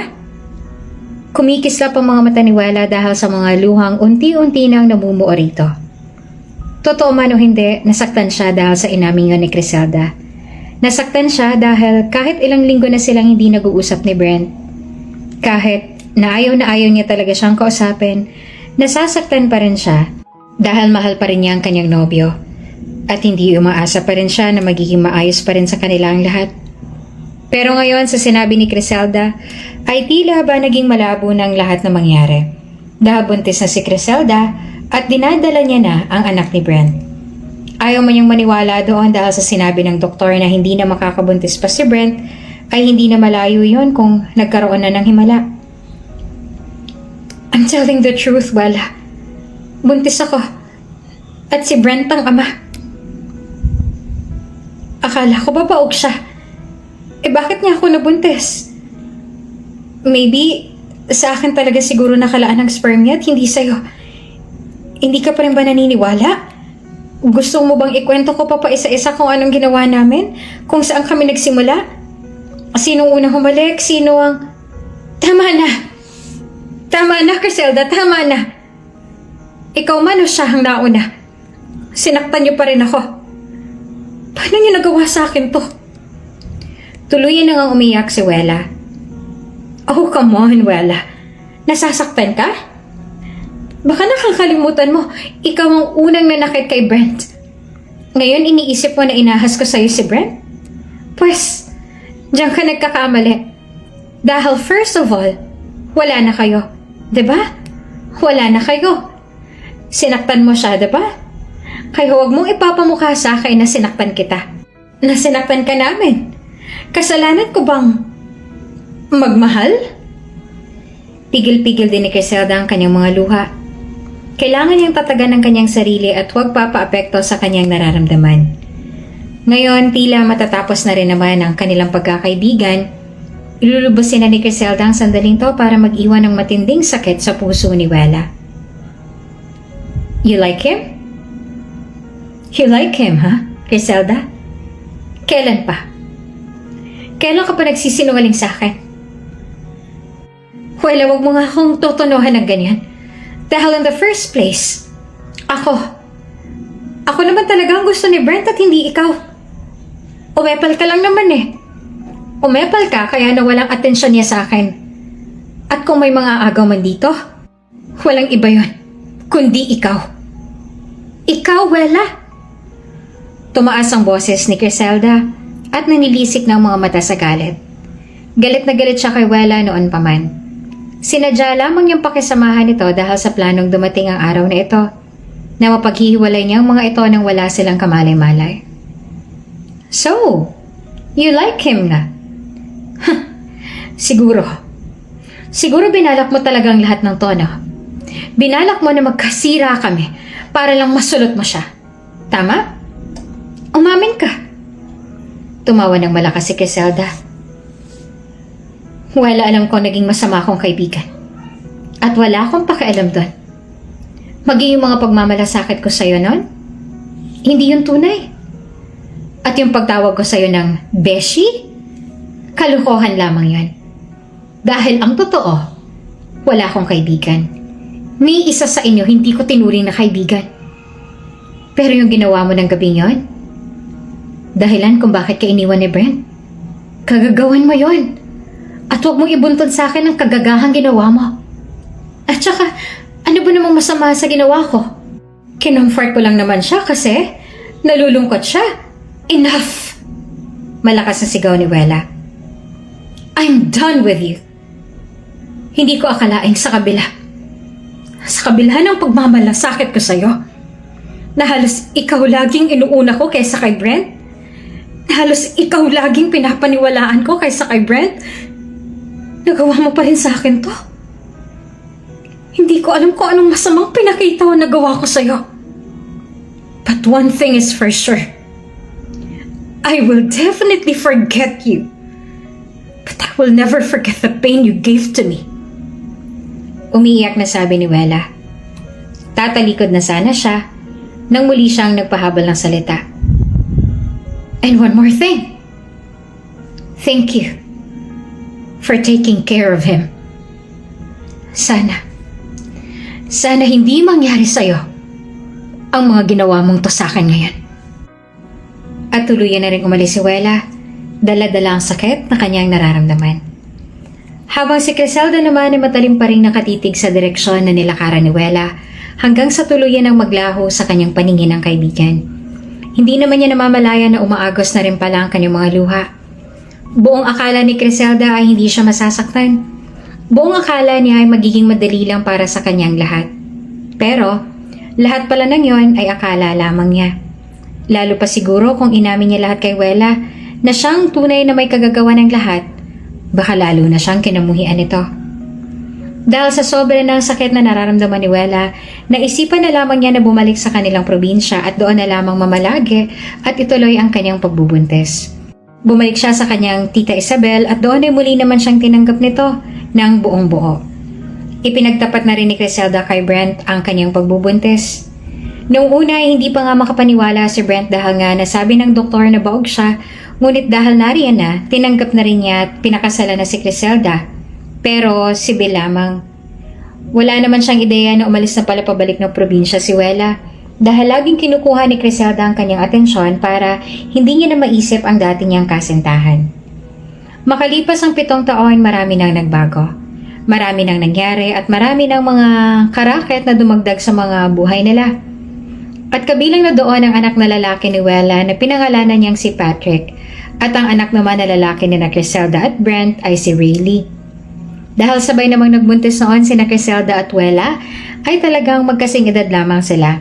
Kumikislap ang mga mata ni Wella dahil sa mga luhang unti-unti nang namumuo rito. Totoo man o hindi, nasaktan siya dahil sa inamin yun ni Criselda. Nasaktan siya dahil kahit ilang linggo na silang hindi nag-uusap ni Brent. Kahit na ayaw niya talaga siyang kausapin, nasasaktan pa rin siya dahil mahal pa rin niya ang kanyang nobyo. At hindi umaasa pa rin siya na magiging maayos pa rin sa kanila ang lahat. Pero ngayon sa sinabi ni Criselda ay tila ba naging malabo ng lahat na mangyari. Dahil buntis na si Criselda at dinadala niya na ang anak ni Brent. Ayaw man niyang maniwala doon dahil sa sinabi ng doktor na hindi na makakabuntis pa si Brent ay hindi na malayo yon kung nagkaroon na ng himala. I'm telling the truth, Wella. Buntis ako. At si Brent ang ama. Akala ko ba paog siya? Bakit niya ako nabuntis? Maybe sa akin talaga siguro nakalaan ng sperm niya at hindi sa'yo. Hindi ka pa rin ba naniniwala? Gusto mo bang ikwento ko pa isa-isa kung anong ginawa namin? Kung saan kami nagsimula? Sinong unang humalik? Sino ang... Tama na! Tama na, Criselda! Tama na! Ikaw man o siya ang nauna? Sinaktan niyo pa rin ako. Paano niyo nagawa sa akin to? Tuluyan na ngang umiyak si Wella. Oh, come on, Wella. Nasasaktan ka? Baka nakakalimutan mo, ikaw ang unang nanakit kay Brent. Ngayon iniisip mo na inahas ko sa'yo si Brent? Pues, diyan ka nagkakamali. Dahil first of all, wala na kayo. Diba? Wala na kayo. Sinaktan mo siya, diba? Kaya huwag mong ipapamukha sa akin na sinaktan kita. Na sinaktan ka namin. Kasalanan ko bang magmahal? Pigil-pigil din ni Criselda ang kanyang mga luha. Kailangan niyang tatagan ng kanyang sarili at huwag papaapekto sa kanyang nararamdaman. Ngayon, tila matatapos na rin naman ang kanilang pagkakaibigan. Ilulubusin na ni Criselda ang sandaling to para mag-iwan ng matinding sakit sa puso ni Wella. You like him? You like him, huh, Criselda? Kailan pa? Kailan ka pa nagsisinungaling sa akin? Wella, wag mo nga akong tutunuhan ng ganyan. Dahil in the first place, ako naman talaga ang gusto ni Brent at hindi ikaw. Umepal ka lang naman eh. Umepal ka kaya nawalang atensyon niya sa akin. At kung may mga agaw man dito, walang iba yon, kundi ikaw. Ikaw, Wella. Tumaas ang boses ni Criselda at nanilisik ng mga mata sa galit. Galit na galit siya kay Wella noon pa man. Sinadya lamang niyang pakisamahan ito dahil sa planong dumating ang araw na ito na mapaghihiwalay niya ang mga ito nang wala silang kamalay-malay. So, you like him na? Siguro. Siguro binalak mo talagang lahat ng tono. Binalak mo na magkasira kami para lang masulot mo siya. Tama? Umamin ka. Tumawa ng malakas si Criselda. Wala, alam ko naging masama akong kaibigan. At wala akong pakialam doon. Maging yung mga pagmamalasakit ko sa'yo noon, hindi yun tunay. At yung pagtawag ko sa'yo ng Beshi, kalukuhan lamang yun. Dahil ang totoo, wala akong kaibigan. May isa sa inyo hindi ko tinuring na kaibigan. Pero yung ginawa mo ng gabing yon, dahilan kung bakit ka iniwan ni Brent. Kagagawan mo yon. At huwag mong ibuntod sa akin ang kagagahang ginawa mo. At saka, ano ba namang masama sa ginawa ko? Kinomfort ko lang naman siya kasi nalulungkot siya. Enough! Malakas na sigaw ni Wella. I'm done with you. Hindi ko akalaing sa kabila ng pagmamalasakit ko sa'yo, na halos ikaw laging inuuna ko kaysa kay Brent, na halos ikaw laging pinapaniwalaan ko kaysa kay Brent, nagawa mo pa rin sa akin to. Hindi ko alam kung anong masamang pinakita o nagawa ko sa'yo. But one thing is for sure. I will definitely forget you. But I will never forget the pain you gave to me. Umiiyak na sabi ni Wella. Tatalikod na sana siya nang muli siyang nagpahabol ng salita. And one more thing. Thank you for taking care of him. Sana hindi mangyari sa'yo ang mga ginawa mong to sa akin ngayon. At tuluyan na rin umalis si Wella, dala-dala ang sakit na kanyang nararamdaman. Habang si Criselda naman ay matalim pa rin nakatitig sa direksyon na nilakaran ni Wella hanggang sa tuluyan ang maglaho sa kanyang paningin ng kaibigan. Hindi naman niya namamalaya na umaagos na rin pala ang kanyang mga luha. Buong akala ni Criselda ay hindi siya masasaktan. Buong akala niya ay magiging madali lang para sa kanyang lahat. Pero, lahat pala ng yon ay akala lamang niya. Lalo pa siguro kung inamin niya lahat kay Wella na siyang tunay na may kagagawa ng lahat, baka lalo na siyang kinamuhian nito. Dahil sa sobra ng sakit na nararamdaman ni Wella, naisipan na lamang niya na bumalik sa kanilang probinsya at doon na lamang mamalagi at ituloy ang kanyang pagbubuntis. Bumalik siya sa kanyang tita Isabel at doon ay muli naman siyang tinanggap nito ng buong buo. Ipinagtapat na rin ni Criselda kay Brent ang kanyang pagbubuntis. Noong una ay hindi pa nga makapaniwala si Brent dahil nga nasabi ng doktor na baog siya, ngunit dahil nariyan na, tinanggap na rin niya at pinakasalan na si Criselda. Pero sibil lamang. Wala naman siyang ideya na umalis na pala pabalik ng probinsya si Wella dahil laging kinukuha ni Criselda ang kanyang atensyon para hindi niya na maisip ang dati niyang kasintahan. Makalipas ang 7 taon, marami nang nagbago. Marami nang nangyari at marami nang mga karaket na dumagdag sa mga buhay nila. At kabilang na doon ang anak na lalaki ni Wella na pinangalanan niyang si Patrick at ang anak naman na lalaki ni Criselda at Brent ay si Rayleigh. Dahil sabay namang nagbuntis noon si Criselda at Wella ay talagang magkasing edad lamang sila.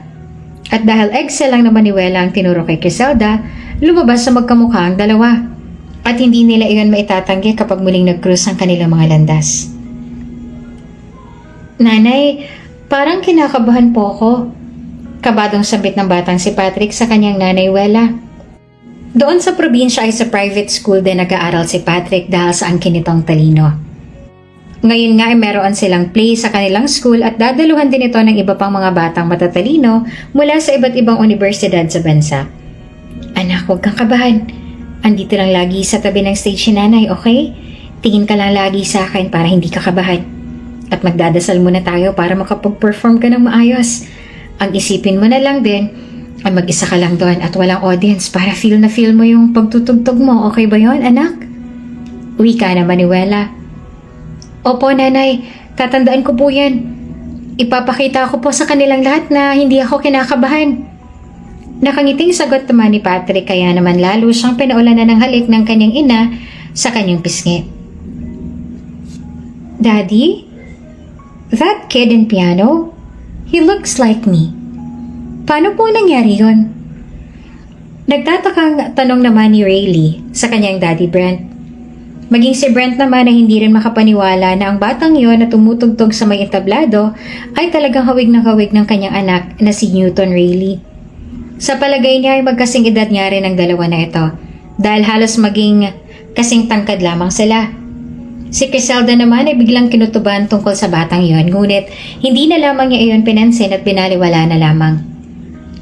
At dahil eggcell lang naman ni Wella ang tinuro kay Criselda, lumabas sa magkamukha ang dalawa. At hindi nila iyon maitatanggi kapag muling nag-cruise ang kanilang mga landas. Nanay, parang kinakabahan po ako. Kabadong sabit ng batang si Patrick sa kanyang nanay Wella. Doon sa probinsya ay sa private school din nag-aaral si Patrick dahil sa angkin nitong talino. Ngayon nga ay meron silang play sa kanilang school at dadaluhan din ito ng iba pang mga batang matatalino mula sa iba't ibang universidad sa bansa. Anak, huwag kang kabahan. Andito lang lagi sa tabi ng stage si nanay, okay? Tingin ka lang lagi sa akin para hindi ka kabahan. At magdadasal muna tayo para makapag-perform ka ng maayos. Ang isipin mo na lang din ay mag-isa ka lang doon at walang audience para feel na feel mo yung pagtutugtog mo. Okay ba yon, anak? Uwi ka naman ni Wella. Opo, nanay. Tatandaan ko po yan. Ipapakita ko po sa kanilang lahat na hindi ako kinakabahan. Nakangiting sagot naman ni Patrick kaya naman lalo siyang pinaulanan ng halik ng kanyang ina sa kanyang pisngi. Daddy? That kid in piano? He looks like me. Paano po nangyari yun? Nagtatakang tanong naman ni Rayleigh sa kanyang daddy Brent. Maging si Brent naman ay hindi rin makapaniwala na ang batang yon na tumutugtog sa may entablado ay talagang hawig ng kanyang anak na si Newton Rayleigh. Sa palagay niya ay magkasing edad niya rin ang dalawa na ito dahil halos maging kasing tangkad lamang sila. Si Criselda naman ay biglang kinutuban tungkol sa batang yon, ngunit hindi na lamang niya iyon pinansin at binaliwala na lamang.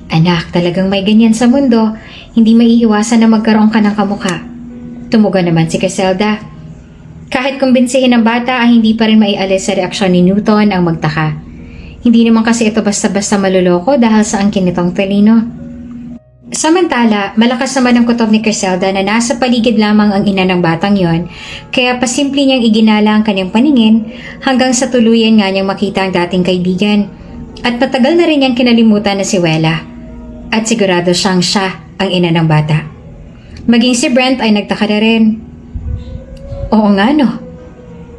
Anak, talagang may ganyan sa mundo, hindi maiiwasan na magkaroon ka ng kamukha. Tumugon naman si Criselda. Kahit kumbinsihin ng bata ay hindi pa rin maialis sa reaksyon ni Newton ang magtaka. Hindi naman kasi ito basta-basta maluloko dahil sa angkin nitong talino. Samantala, malakas naman ang kutob ni Griselda na nasa paligid lamang ang ina ng batang yon, kaya pasimple niyang iginala ang kanyang paningin hanggang sa tuluyan nga niyang makita ang dating kaibigan. At matagal na rin niyang kinalimutan na si Wella. At sigurado siyang siya ang ina ng bata. Maging si Brent ay nagtaka na rin. Oo nga no,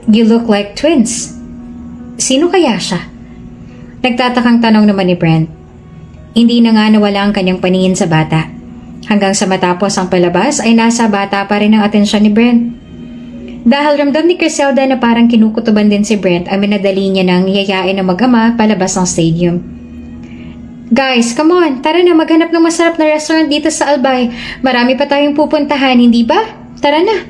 you look like twins. Sino kaya siya? Nagtatakang tanong naman ni Brent. Hindi na nga nawala ang kanyang paningin sa bata. Hanggang sa matapos ang palabas ay nasa bata pa rin ang atensyon ni Brent. Dahil ramdam ni Griselda na parang kinukutuban din si Brent ay minadali niya nang yayain ng mag-ama palabas ng stadium. Guys, come on, tara na maghanap ng masarap na restaurant dito sa Albay. Marami pa tayong pupuntahan, hindi ba? Tara na.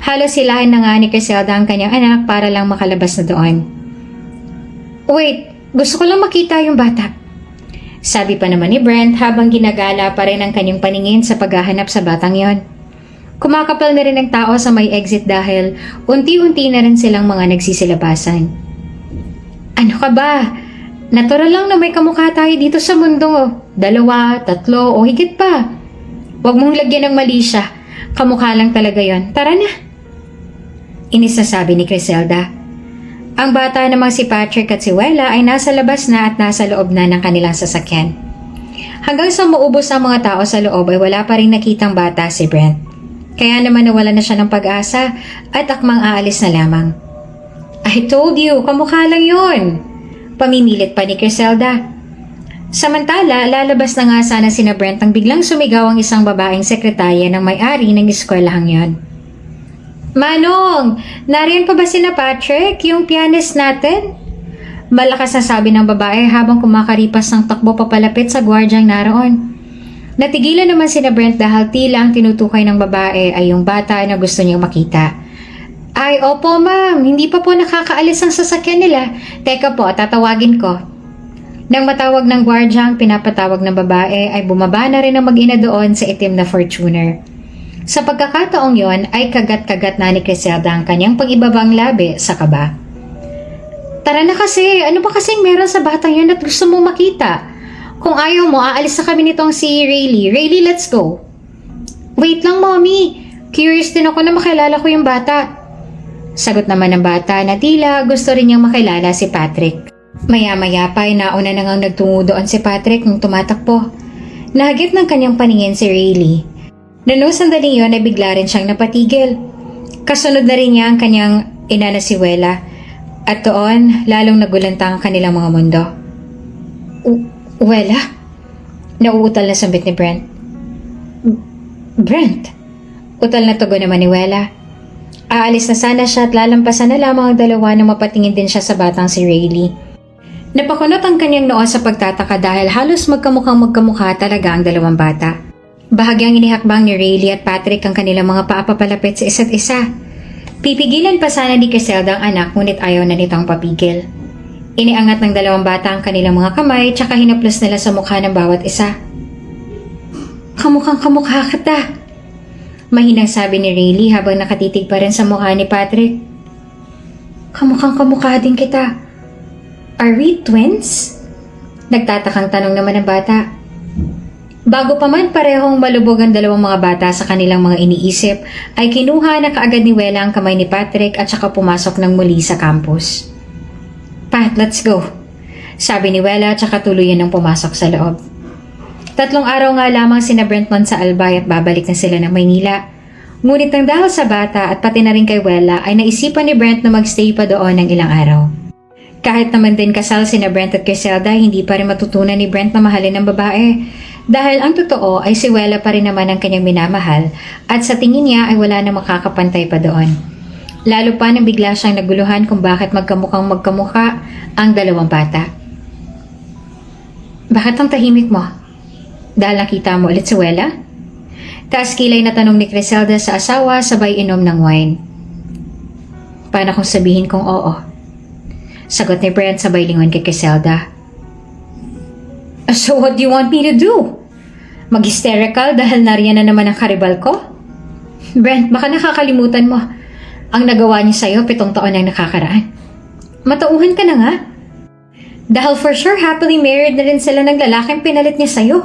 Halos silahan na nga ni Griselda ang kanyang anak para lang makalabas na doon. Wait, gusto ko lang makita yung bata. Sabi pa naman ni Brent habang ginagala pa rin ang kanyang paningin sa paghahanap sa batang yon. Kumakapal na rin ang tao sa may exit dahil unti-unti na rin silang mga nagsisilabasan. Ano ka ba? Natural lang na may kamukha tayo dito sa mundo. 2, 3 o higit pa. Huwag mong lagyan ng mali siya. Kamukha lang talaga yon. Tara na. Inis na sabi ni Griselda. Ang bata namang si Patrick at si Wella ay nasa labas na at nasa loob na ng kanilang sasakyan. Hanggang sa maubos ang mga tao sa loob ay wala pa rin nakitang bata si Brent. Kaya naman nawala na siya ng pag-asa at akmang aalis na lamang. I told you, kamukha lang yun. Pamimilit pa ni Griselda. Samantala, lalabas na nga sana sina Brent nang biglang sumigaw ang isang babaeng sekretarya ng may-ari ng eskwelahang yon. Manong, nariyan pa ba sina Patrick, yung pianist natin? Malakas na sabi ng babae habang kumakaripas ng takbo papalapit sa gwardyang naroon. Natigilan naman sina Brent dahil tila ang tinutukay ng babae ay yung bata na gusto niyang makita. Ay, opo ma'am, hindi pa po nakakaalis ang sasakyan nila. Teka po, tatawagin ko. Nang matawag ng gwardyang pinapatawag ng babae ay bumaba na rin ang mag-ina doon sa itim na Fortuner. Sa pagkakataong yon ay kagat-kagat na ni Griselda ang kanyang pag-ibabang labi sa kaba. Tara na kasi, ano ba kasing meron sa batang yun at gusto mong makita? Kung ayaw mo, aalis na kami nitong si Rayleigh. Rayleigh, let's go. Wait lang, mommy. Curious din ako na makilala ko yung bata. Sagot naman ng bata na tila gusto rin niyang makilala si Patrick. Maya-maya pa ay nauna na ngang nagtungo doon si Patrick nung tumatakbo. Nahagip ng kanyang paningin si Rayleigh. Noong sandaling yun ay bigla rin siyang napatigil. Kasunod na rin niya ang kanyang ina na si Wella. At doon, lalong nagulanta ang kanilang mga mundo. Wella? Nauutal na sambit ni Brent. Brent? Utal na tugon naman ni Wella. Aalis na sana siya at lalampasan na lamang ang dalawa na mapatingin din siya sa batang si Rayleigh. Napakunot ang kanyang noo sa pagtataka dahil halos magkamukha talaga ang dalawang bata. Bahagyang inihakbang ni Rayleigh at Patrick ang kanilang mga paa papalapit sa isa't isa. Pipigilan pa sana ni Griselda ang anak ngunit ayaw na nitong papigil. Iniangat ng dalawang bata ang kanilang mga kamay tsaka hinaplos nila sa mukha ng bawat isa. Kamukhang kamukha kita. Mahinang sabi ni Rayleigh habang nakatitig pa rin sa mukha ni Patrick. Kamukhang kamukha din kita. Are we twins? Nagtatakang tanong naman ng bata. Bago pa man parehong malubog ang dalawang mga bata sa kanilang mga iniisip, ay kinuha na kaagad ni Wella ang kamay ni Patrick at saka pumasok ng muli sa campus. Pat, let's go. Sabi ni Wella at saka tuluyan ng pumasok sa loob. 3 araw nga lamang sina Brentman sa Albay at babalik na sila ng Maynila. Ngunit nang dahil sa bata at pati na rin kay Wella ay naisipan ni Brent na magstay pa doon ng ilang araw. Kahit naman din kasal sina Brent at Griselda, hindi pa rin matutunan ni Brent na mahalin ng babae. Dahil ang totoo ay si Wella pa rin naman ang kanyang minamahal at sa tingin niya ay wala na makakapantay pa doon. Lalo pa nang bigla siyang naguluhan kung bakit magkamukha ang dalawang bata. Bakit ang tahimik mo? Dahil nakita mo ulit si Wella? Taas kilay na tanong ni Griselda sa asawa sabay inom ng wine. Paano kung sabihin kong oo? Sagot ni Brent sabay lingon kay Griselda. So what do you want me to do? Mag-hysterical dahil nariyan na naman ang karibal ko? Brent, baka nakakalimutan mo. Ang nagawa niya sa'yo 7 taon ang nakakaraan. Matauhan ka na nga. Dahil for sure happily married na rin sila ng lalaking pinalit niya sa'yo.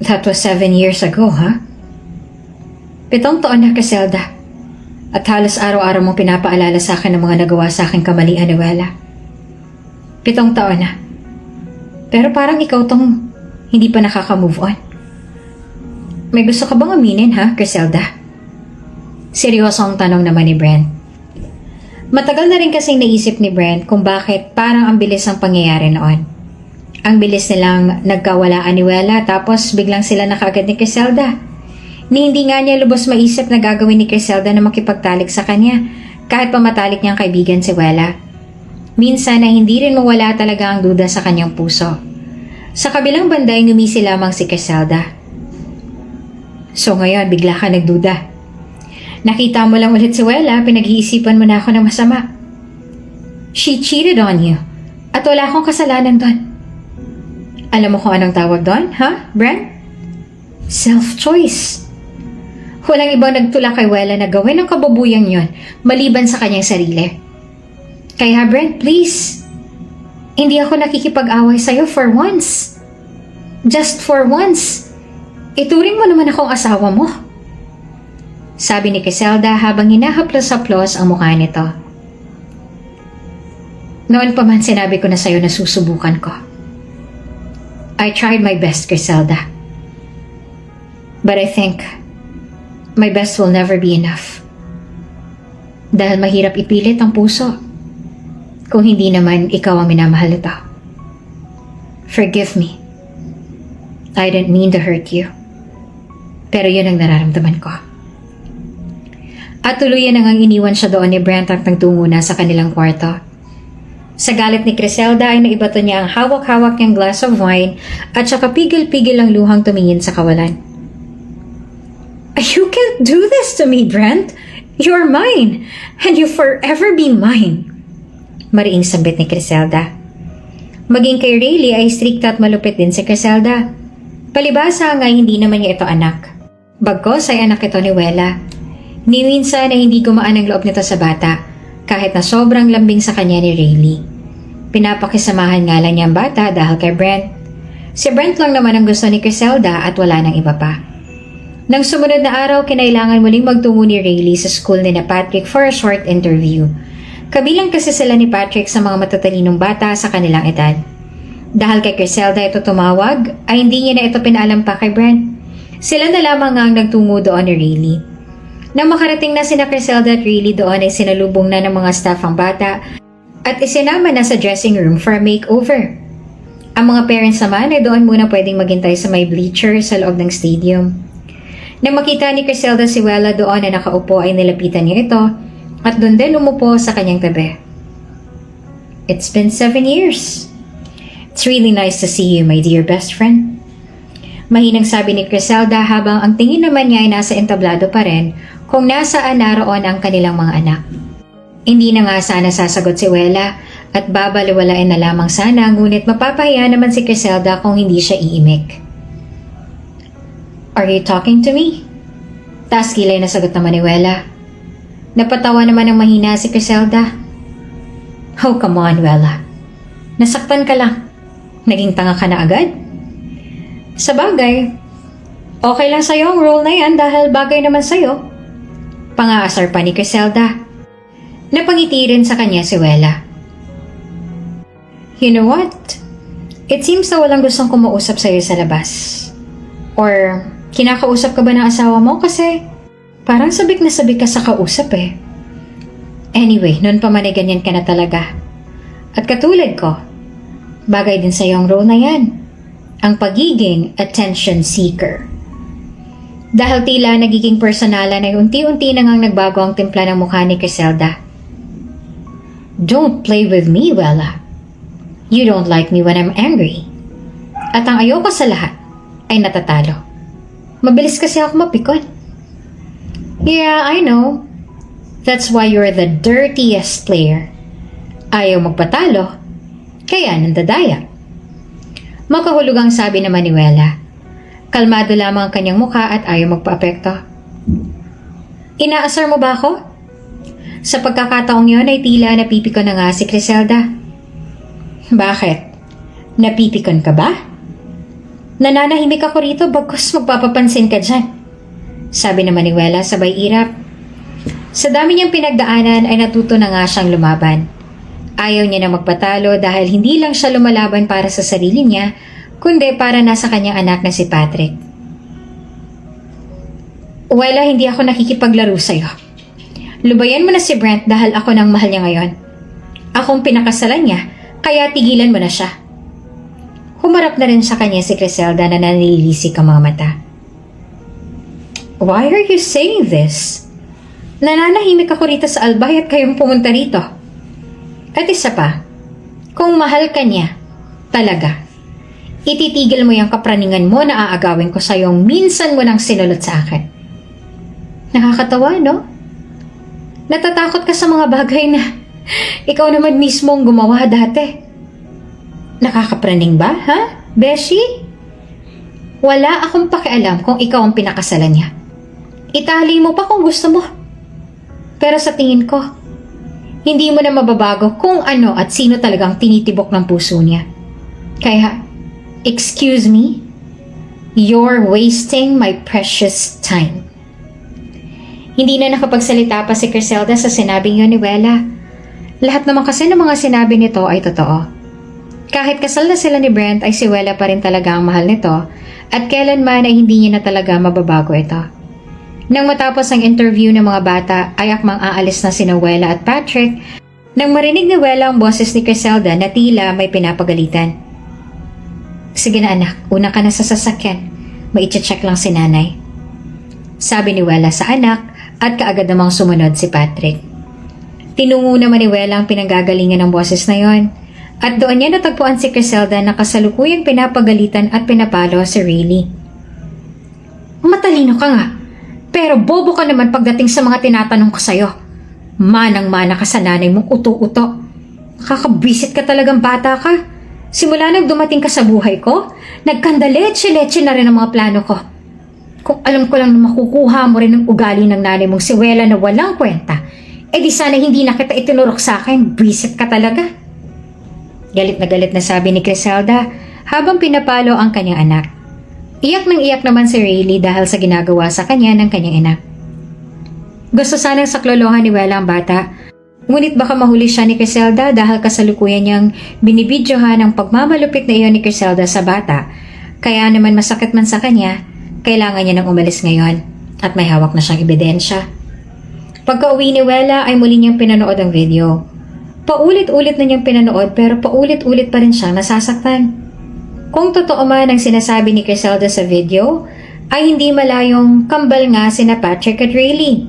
That was 7 years ago, ha? 7 taon na, Criselda. At halos araw-araw mong pinapaalala sa akin ng mga nagawa sa akin kamalian ni Wela. 7 taon na. Pero parang ikaw tong hindi pa nakaka-move on. May gusto ka bang aminin, ha, Criselda? Seryosong tanong naman ni Brent. Matagal na rin kasing naisip ni Brent kung bakit parang ang bilis ang pangyayari noon. Ang bilis nilang nagkawalaan ni Wela tapos biglang sila nakaagad ni Criselda. Ni hindi nga niya lubos maisip na gagawin ni Criselda na makipagtalik sa kanya kahit pamatalik niyang kaibigan si Wela. Minsan na hindi rin mawala talaga ang duda sa kanyang puso. Sa kabilang banda ay ngumisi lamang si Criselda. So ngayon bigla ka nagduda. Nakita mo lang ulit si Wela, pinag-iisipan mo na ako ng masama. She cheated on you at wala akong kasalanan doon. Alam mo kung anong tawag doon, ha, Brent? Self-choice. Walang ibang nagtula kay Wela na gawin ang kababuyang yon maliban sa kanyang sarili. Kaya Brent, please, hindi ako nakikipag-away sa'yo for once. Just for once. Ituring mo naman akong asawa mo. Sabi ni Criselda habang hinahaplos-haplos ang mukha nito. Noon pa man sinabi ko na sa'yo na susubukan ko. I tried my best, Criselda. But I think my best will never be enough. Dahil mahirap ipilit ang puso kung hindi naman ikaw ang minamahal nito. Forgive me. I didn't mean to hurt you. Pero yun ang nararamdaman ko. At tuluyan nang iniwan siya doon ni Brent at nagtungo na sa kanilang kwarto. Sa galit ni Criselda ay naibato niya ang hawak-hawak niyang glass of wine at saka pigil-pigil ang luhang tumingin sa kawalan. You can't do this to me, Brent. You're mine, and you'll forever be mine. Mariing sambit ni Criselda. Maging kay Rayleigh ay strikta at malupit din si Criselda. Palibasa nga hindi naman niya ito anak. Bagkos ay anak ito ni Wela. Ni minsan ay hindi gumaan ang loob nito sa bata, kahit na sobrang lambing sa kanya ni Rayleigh. Pinapakisamahan nga lang niya ang bata dahil kay Brent. Si Brent lang naman ang gusto ni Criselda at wala nang iba pa. Nang sumunod na araw, kinailangan muling magtungo ni Rayleigh sa school ni na Patrick for a short interview. Kabilang kasi sila ni Patrick sa mga matatalinong bata sa kanilang edad. Dahil kay Criselda ito tumawag, ay hindi niya na ito pinaalam pa kay Brent. Sila na lamang ang nagtungo doon ni Rayleigh. Nang makarating na sina Criselda at Rayleigh doon ay sinalubong na ng mga staff ang bata at isinama na sa dressing room for a makeover. Ang mga parents naman ay doon muna pwedeng maghintay sa may bleacher sa loob ng stadium. Nang makita ni Criselda si Wela doon na nakaupo ay nilapitan niya ito at doon din umupo sa kanyang tabi. It's been 7 years. It's really nice to see you, my dear best friend. Mahinang sabi ni Criselda habang ang tingin naman niya ay nasa entablado pa rin kung nasaan naroon ang kanilang mga anak. Hindi na nga sana sasagot si Wela at babaliwalain na lamang sana ngunit mapapahiya naman si Criselda kung hindi siya iimik. Are you talking to me? Taas kilay na sagot naman ni Wela. Napatawa naman ng mahina si Criselda. Oh, come on, Wela. Nasaktan ka lang. Naging tanga ka na agad? Sa bagay, okay lang sa'yo ang role na yan dahil bagay naman sa'yo. Pangaasar pa ni Criselda. Napangiti rin sa kanya si Wela. You know what? It seems na walang gustong kumausap sa'yo sa labas. Or kinakausap ka ba ng asawa mo kasi parang sabik na sabik ka sa kausap eh. Anyway, noon pa man ay ganyan ka na talaga. At katulad ko, bagay din sa iyong role na yan. Ang pagiging attention seeker. Dahil tila nagiging personalan ay unti-unti na ngang nagbago ang timpla ng mukha ni Criselda. Don't play with me, Wela. You don't like me when I'm angry. At ang ayoko sa lahat ay natatalo. Mabilis kasi ako mapikon. Yeah, I know. That's why you're the dirtiest player. Ayaw magpatalo, kaya nandadaya. Makahulugang sabi naman ni Wela. Kalmado lamang ang kanyang mukha at ayaw magpa-apekto. Inaasar mo ba ako? Sa pagkakataong yon ay tila napipikon na nga si Criselda. Bakit? Napipikon ka ba? Nananahimik ako rito bagkus magpapapansin ka dyan. Sabi naman ni Wela sabay irap. Sa dami niyang pinagdaanan ay natuto na nga siyang lumaban. Ayaw niya na magpatalo dahil hindi lang siya lumalaban para sa sarili niya, kundi para nasa kanyang anak na si Patrick. Wela, hindi ako nakikipaglaro sa'yo. Lubayan mo na si Brent dahil ako nang mahal niya ngayon. Akong pinakasalan niya, kaya tigilan mo na siya. Humarap na rin sa kanya si Criselda na nanililisik ang mga mata. Why are you saying this? Nananahimik ako rito sa Albay at kayong pumunta rito. At isa pa, kung mahal ka niya, talaga, ititigil mo yung kapraningan mo na aagawin ko sa yung minsan mo nang sinulot sa akin. Nakakatawa, no? Natatakot ka sa mga bagay na ikaw naman mismo ang gumawa dati. Nakakapraning ba, ha, Beshi? Wala akong pakialam kung ikaw ang pinakasalan niya. Itali mo pa kung gusto mo. Pero sa tingin ko, hindi mo na mababago kung ano at sino talagang tinitibok ng puso niya. Kaya, excuse me, you're wasting my precious time. Hindi na nakapagsalita pa si Criselda sa sinabing yun ni Wela. Lahat naman kasi ng mga sinabi nito ay totoo. Kahit kasal na sila ni Brent ay si Wela pa rin talaga ang mahal nito at kailanman ay hindi niya na talaga mababago ito. Nang matapos ang interview ng mga bata ay akmang aalis na sina Wela at Patrick nang marinig ni Wela ang boses ni Criselda na tila may pinapagalitan. Sige na anak, una ka na sa sasakyan. May i-check lang si nanay. Sabi ni Wela sa anak at kaagad namang sumunod si Patrick. Tinungo naman ni Wela ang pinanggagalingan ng boses na yon at doon niya natagpuan si Criselda na kasalukuyang pinapagalitan at pinapalo si Riley. Matalino ka nga. Pero bobo ka naman pagdating sa mga tinatanong ko sa'yo. Manang-mana ka sa nanay mong uto-uto. Nakakabisit ka talagang bata ka. Simula nang dumating ka sa buhay ko, nagkandaletse-letse na rin ang mga plano ko. Kung alam ko lang na makukuha mo rin ang ugali ng nanay mong si Wela na walang kwenta, di sana hindi na kita itinurok sa akin, bisit ka talaga. Galit na sabi ni Criselda habang pinapalo ang kanyang anak. Iyak nang iyak naman si Riley dahil sa ginagawa sa kanya ng kanyang ina. Gusto sanang saklolohan ni Wela ang bata, ngunit baka mahuli siya ni Criselda dahil kasalukuyan niyang binibidyohan ang pagmamalupit na iyon ni Criselda sa bata. Kaya naman masakit man sa kanya, kailangan niya nang umalis ngayon at may hawak na siyang ebidensya. Pagka-uwi ni Wela ay muli niyang pinanood ang video. Paulit-ulit na niyang pinanood pero paulit-ulit pa rin siyang nasasaktan. Kung totoo man ang sinasabi ni Criselda sa video, ay hindi malayong kambal nga sina Patrick at Riley.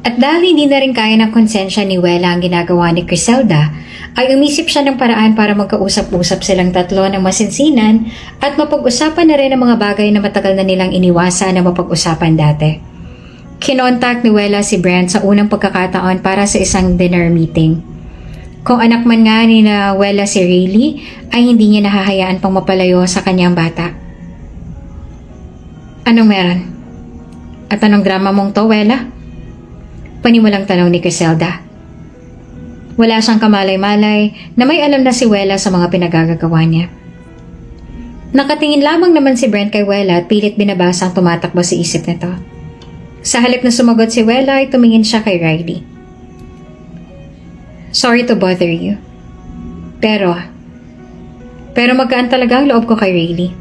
At dahil hindi na rin kaya ng konsensya ni Wela ang ginagawa ni Criselda, ay umisip siya ng paraan para magkausap-usap silang tatlo ng masinsinan at mapag-usapan na rin ang mga bagay na matagal na nilang iniwasan na mapag-usapan dati. Kinontak ni Wela si Brent sa unang pagkakataon para sa isang dinner meeting. Kung anak man nga ni na Wela si Riley, ay hindi niya nahahayaan pang mapalayo sa kanyang bata. Anong meron? At anong drama mong to, Wela? Panimulang tanong ni Criselda. Wala siyang kamalay-malay na may alam na si Wela sa mga pinagagagawa niya. Nakatingin lamang naman si Brent kay Wela at pilit binabasa ang tumatakbo sa isip nito. Sa halip na sumagot si Wela ay tumingin siya kay Riley. Sorry to bother you. Pero magkaan talaga ang loob ko kay Riley.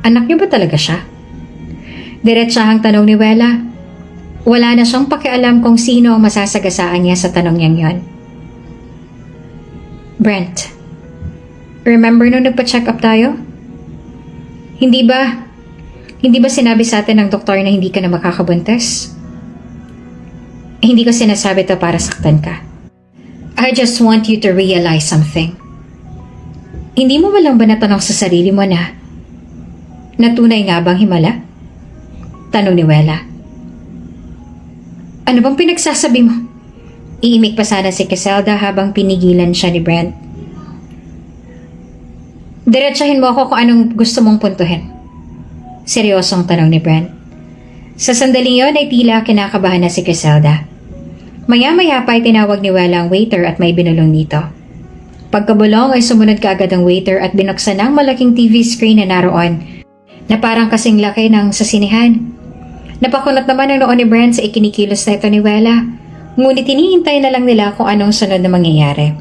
Anak niyo ba talaga siya? Diretsahang tanong ni Wela. Wala na siyang pakialam kung sino ang masasagasaan niya sa tanong niyang yon. Brent, remember nung nagpa-check up tayo? Hindi ba sinabi sa atin ng doktor na hindi ka na makakabuntis? Hindi ko sinasabi to para saktan ka. I just want you to realize something. Hindi mo walang ba natanong sa sarili mo na tunay nga bang himala? Tanong ni Wela. Ano bang pinagsasabi mo? Iimik pa sana si Criselda habang pinigilan siya ni Brent. Diretsahin mo ako kung anong gusto mong puntuhin. Seryosong tanong ni Brent. Sa sandaling yon ay tila kinakabahan na si Criselda. Maya-maya pa ay tinawag ni Wella ang waiter at may binulong dito. Pagkabulong ay sumunod kaagad ang waiter at binuksan ang malaking TV screen na naroon na parang kasing laki ng sa sinehan. Napakunot naman ang noon ni Brent sa ikinikilos na ito ni Wella, ngunit hinihintay na lang nila kung anong sunod na mangyayari.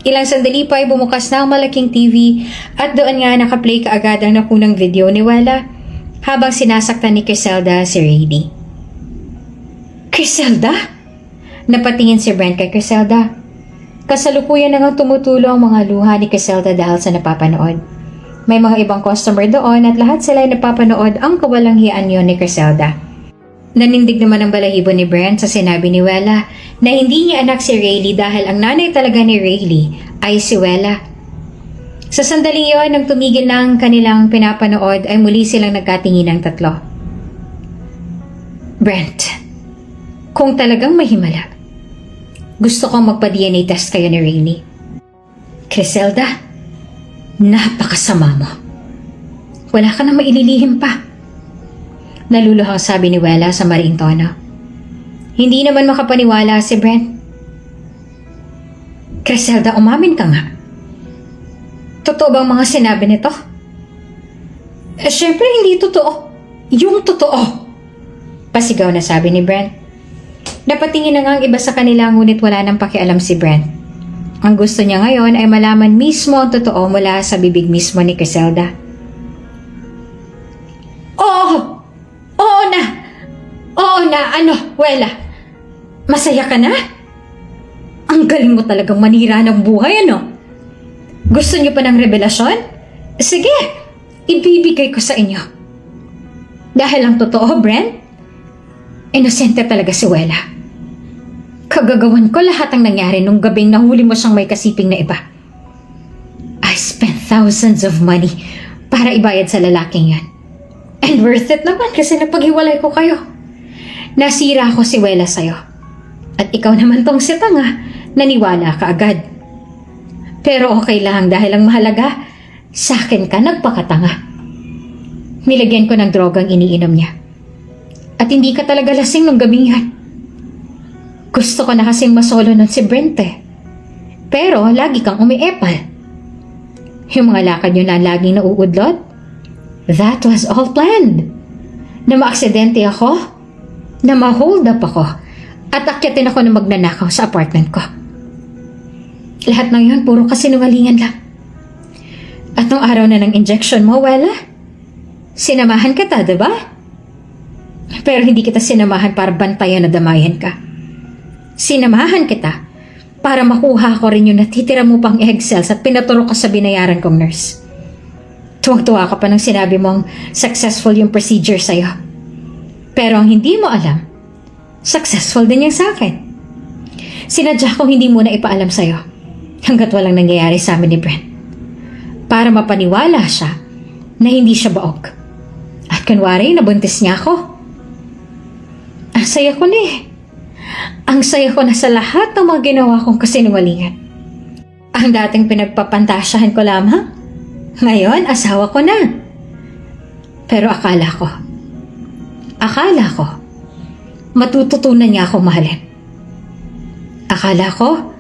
Ilang sandali pa ay bumukas na ang malaking TV at doon nga nakaplay kaagad ang nakunang video ni Wella habang sinasaktan ni Criselda si Rayleigh. Criselda? Napatingin si Brent kay Criselda. Kasalukuyan na nga tumutulo ang mga luha ni Criselda dahil sa napapanood. May mga ibang customer doon at lahat sila ay napapanood ang kawalanghiyaan yon ni Criselda. Nanindig naman ang balahibo ni Brent sa sinabi ni Wella na hindi niya anak si Rayleigh dahil ang nanay talaga ni Rayleigh ay si Wella. Sa sandaling yon, nang tumigil na ang kanilang pinapanood ay muli silang nagkatingin ng tatlo. Brent, kung talagang mahimala, gusto kong magpa-DNA test kayo ni Rayleigh. Criselda, napakasama mo. Wala ka na maililihim pa. Naluluhang sabi ni Wella sa mariing tono. Hindi naman makapaniwala si Brent. Criselda, umamin ka nga. Totoo bang mga sinabi nito? Siyempre hindi totoo. Yung totoo. Pasigaw na sabi ni Brent. Napatingin na nga ang iba sa kanila ngunit wala nang pakialam si Brent. Ang gusto niya ngayon ay malaman mismo ang totoo mula sa bibig mismo ni Criselda. Oo na, Wella? Masaya ka na? Ang galing mo talagang manira ng buhay, Gusto niyo pa ng revelasyon? Sige, ibibigay ko sa inyo. Dahil ang totoo, Brent, inosente talaga si Wella. Kagagawan ko lahat ang nangyari nung gabing nahuli mo siyang may kasiping na iba. I spent thousands of money para ibayad sa lalaking yan. And worth it naman kasi napaghiwalay ko kayo. Nasira ko si Wella sa'yo. At ikaw naman tong si Tanga, naniwala ka agad. Pero okay lang dahil ang mahalaga, sa akin ka nagpakatanga. Nilagyan ko ng drogang iniinom niya. At hindi ka talaga lasing nung gabing yan. Gusto ko na kasing masolo nun si Brent Pero lagi kang umiepal. Yung mga lakad nyo na laging nauudlot, that was all planned. Na maaksidente ako, na ma-hold up ako, at akyatin ako na magnanakaw sa apartment ko. Lahat ng yun, puro kasinungalingan lang. At nung araw na ng injection mo, Wella, sinamahan kita, diba? Pero hindi kita sinamahan para bantayan na damayan ka. Sinamahan kita para makuha ko rin yung natitira mo pang egg cells at pinaturo ka sa binayaran kong nurse. Tuwag-tuwa ka pa nang sinabi mong successful yung procedure sa'yo. Pero ang hindi mo alam, successful din yan sa akin. Sinadya kong hindi muna ipaalam sa'yo hanggat walang nangyayari sa amin ni Brent. Para mapaniwala siya na hindi siya baog. At kunwari, nabuntis niya ako. Ang saya ko Ang saya ko na sa lahat ng mga ginawa kong kasinungalingan. Ang dating pinagpapantasyahan ko lamang, ngayon asawa ko na. Pero akala ko, matututunan niya akong mahalin. Akala ko,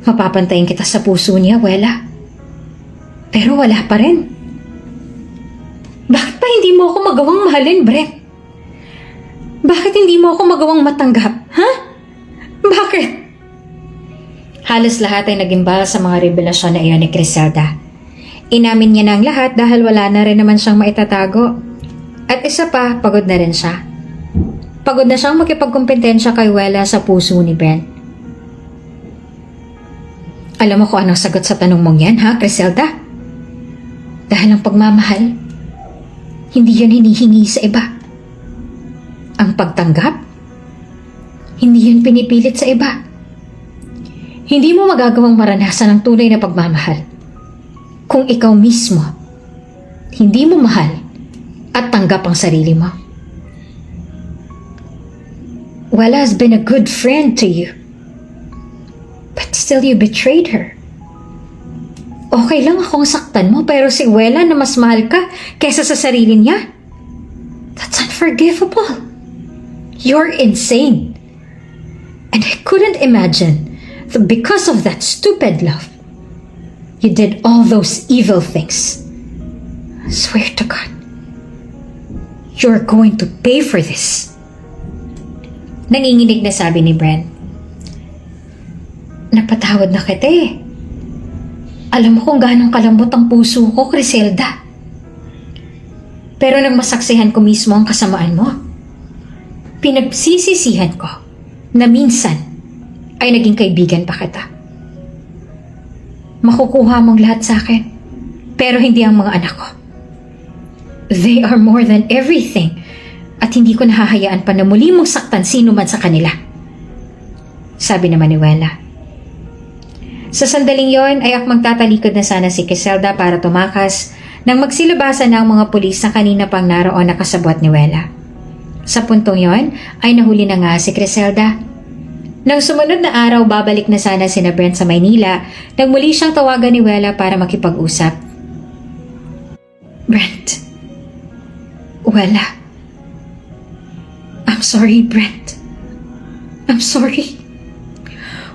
mapapantayin kita sa puso niya, Wella. Pero wala pa rin. Bakit pa hindi mo ako magawang mahalin, Brent? Bakit hindi mo ako magawang matanggap, ha? Bakit? Halos lahat ay nagimbal sa mga revelasyon na iyon ni Criselda. Inamin niya na ang lahat dahil wala na rin naman siyang maitatago. At isa pa, pagod na rin siya. Pagod na siyang makipagkompetensya kay Wella sa puso ni Brent. Alam mo kung anong sagot sa tanong mong yan, ha, Criselda? Dahil ang pagmamahal, hindi yun hinihingi sa iba. Ang pagtanggap, hindi yun pinipilit sa iba. Hindi mo magagawang maranasan ang tunay na pagmamahal kung ikaw mismo hindi mo mahal at tanggap ang sarili mo. Wella has been a good friend to you. But still you betrayed her. Okay lang akong saktan mo pero si Wella na mas mahal ka kaysa sa sarili niya. That's unforgivable. You're insane. And I couldn't imagine that because of that stupid love, you did all those evil things. I swear to God, you're going to pay for this. Nanginginig na sabi ni Brent. Napatawad na kita eh. Alam mo kung gaano kalambot ang puso ko, Criselda. Pero nang masaksihan ko mismo ang kasamaan mo, pinagsisisihan ko na minsan ay naging kaibigan pa kita. Makukuha mong lahat sa akin, pero hindi ang mga anak ko. They are more than everything at hindi ko nahahayaan pa na muli mong saktan sino man sa kanila. Sabi naman ni Wella. Sa sandaling yon ay magtatalikod na sana si Criselda para tumakas nang magsilabasan na ang mga pulis na kanina pang naroon nakasabot ni Wella. Sa puntong yon ay nahuli na nga si Criselda. Nang sumunod na araw babalik na sana sina Brent sa Maynila nang muli siyang tawagan ni Wella para makipag-usap. Brent. Wella. I'm sorry, Brent. I'm sorry.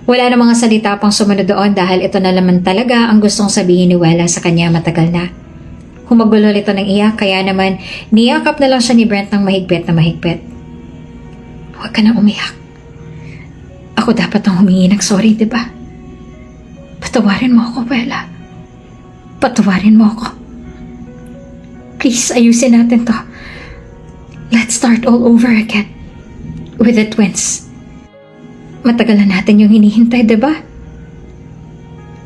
Wala na mga salita pang sumunod doon dahil ito na naman talaga ang gustong sabihin ni Wella sa kanya matagal na. Humagulol ito ng iyak kaya naman niyakap na lang siya ni Brent ng mahigpit na mahigpit. Huwag ka na umiyak. Ako dapat ang humingi ng sorry, di ba? Patawarin mo ako, Wella. Patawarin mo ako. Please, ayusin natin to. Let's start all over again. With the twins. Matagal na natin yung hinihintay, di ba?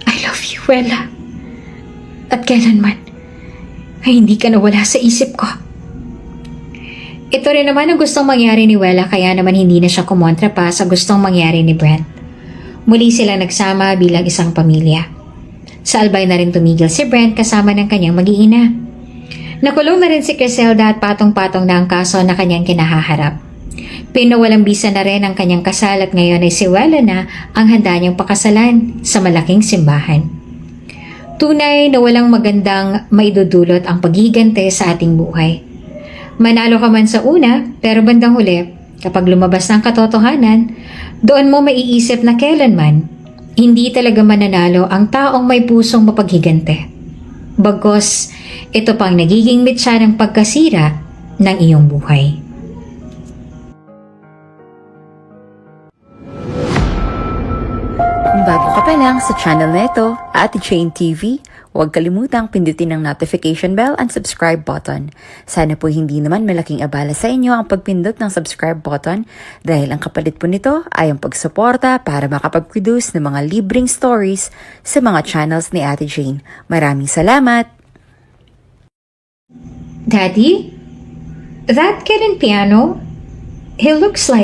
I love you, Wella. At kailanman, ay hindi ka nawala sa isip ko. Ito rin naman ang gustong mangyari ni Wella kaya naman hindi na siya kumontra pa sa gustong mangyari ni Brent. Muli sila nagsama bilang isang pamilya. Sa albay na rin tumigil si Brent kasama ng kanyang mag-iina. Nakulong na rin si Criselda at patong-patong na ang kaso na kanyang kinahaharap. Pinawalang bisa na rin ang kanyang kasal at ngayon ay si Wella na ang handa niyang pakasalan sa malaking simbahan. Tunay na walang magandang maidudulot ang paghigante sa ating buhay. Manalo ka man sa una, pero bandang huli, kapag lumabas ng katotohanan, doon mo maiisip na kailanman, hindi talaga mananalo ang taong may pusong mapaghigante. Bagos, ito pang nagiging mitsa ng pagkasira ng iyong buhay.
Kung bago ka pa lang sa channel na ito, Ate Jane TV, huwag kalimutang pindutin ang notification bell and subscribe button. Sana po hindi naman malaking abala sa inyo ang pagpindot ng subscribe button dahil ang kapalit po nito ay ang pagsuporta para makapag-produce ng mga libreng stories sa mga channels ni Ate Jane. Maraming salamat!
Daddy? That kid in piano? He looks like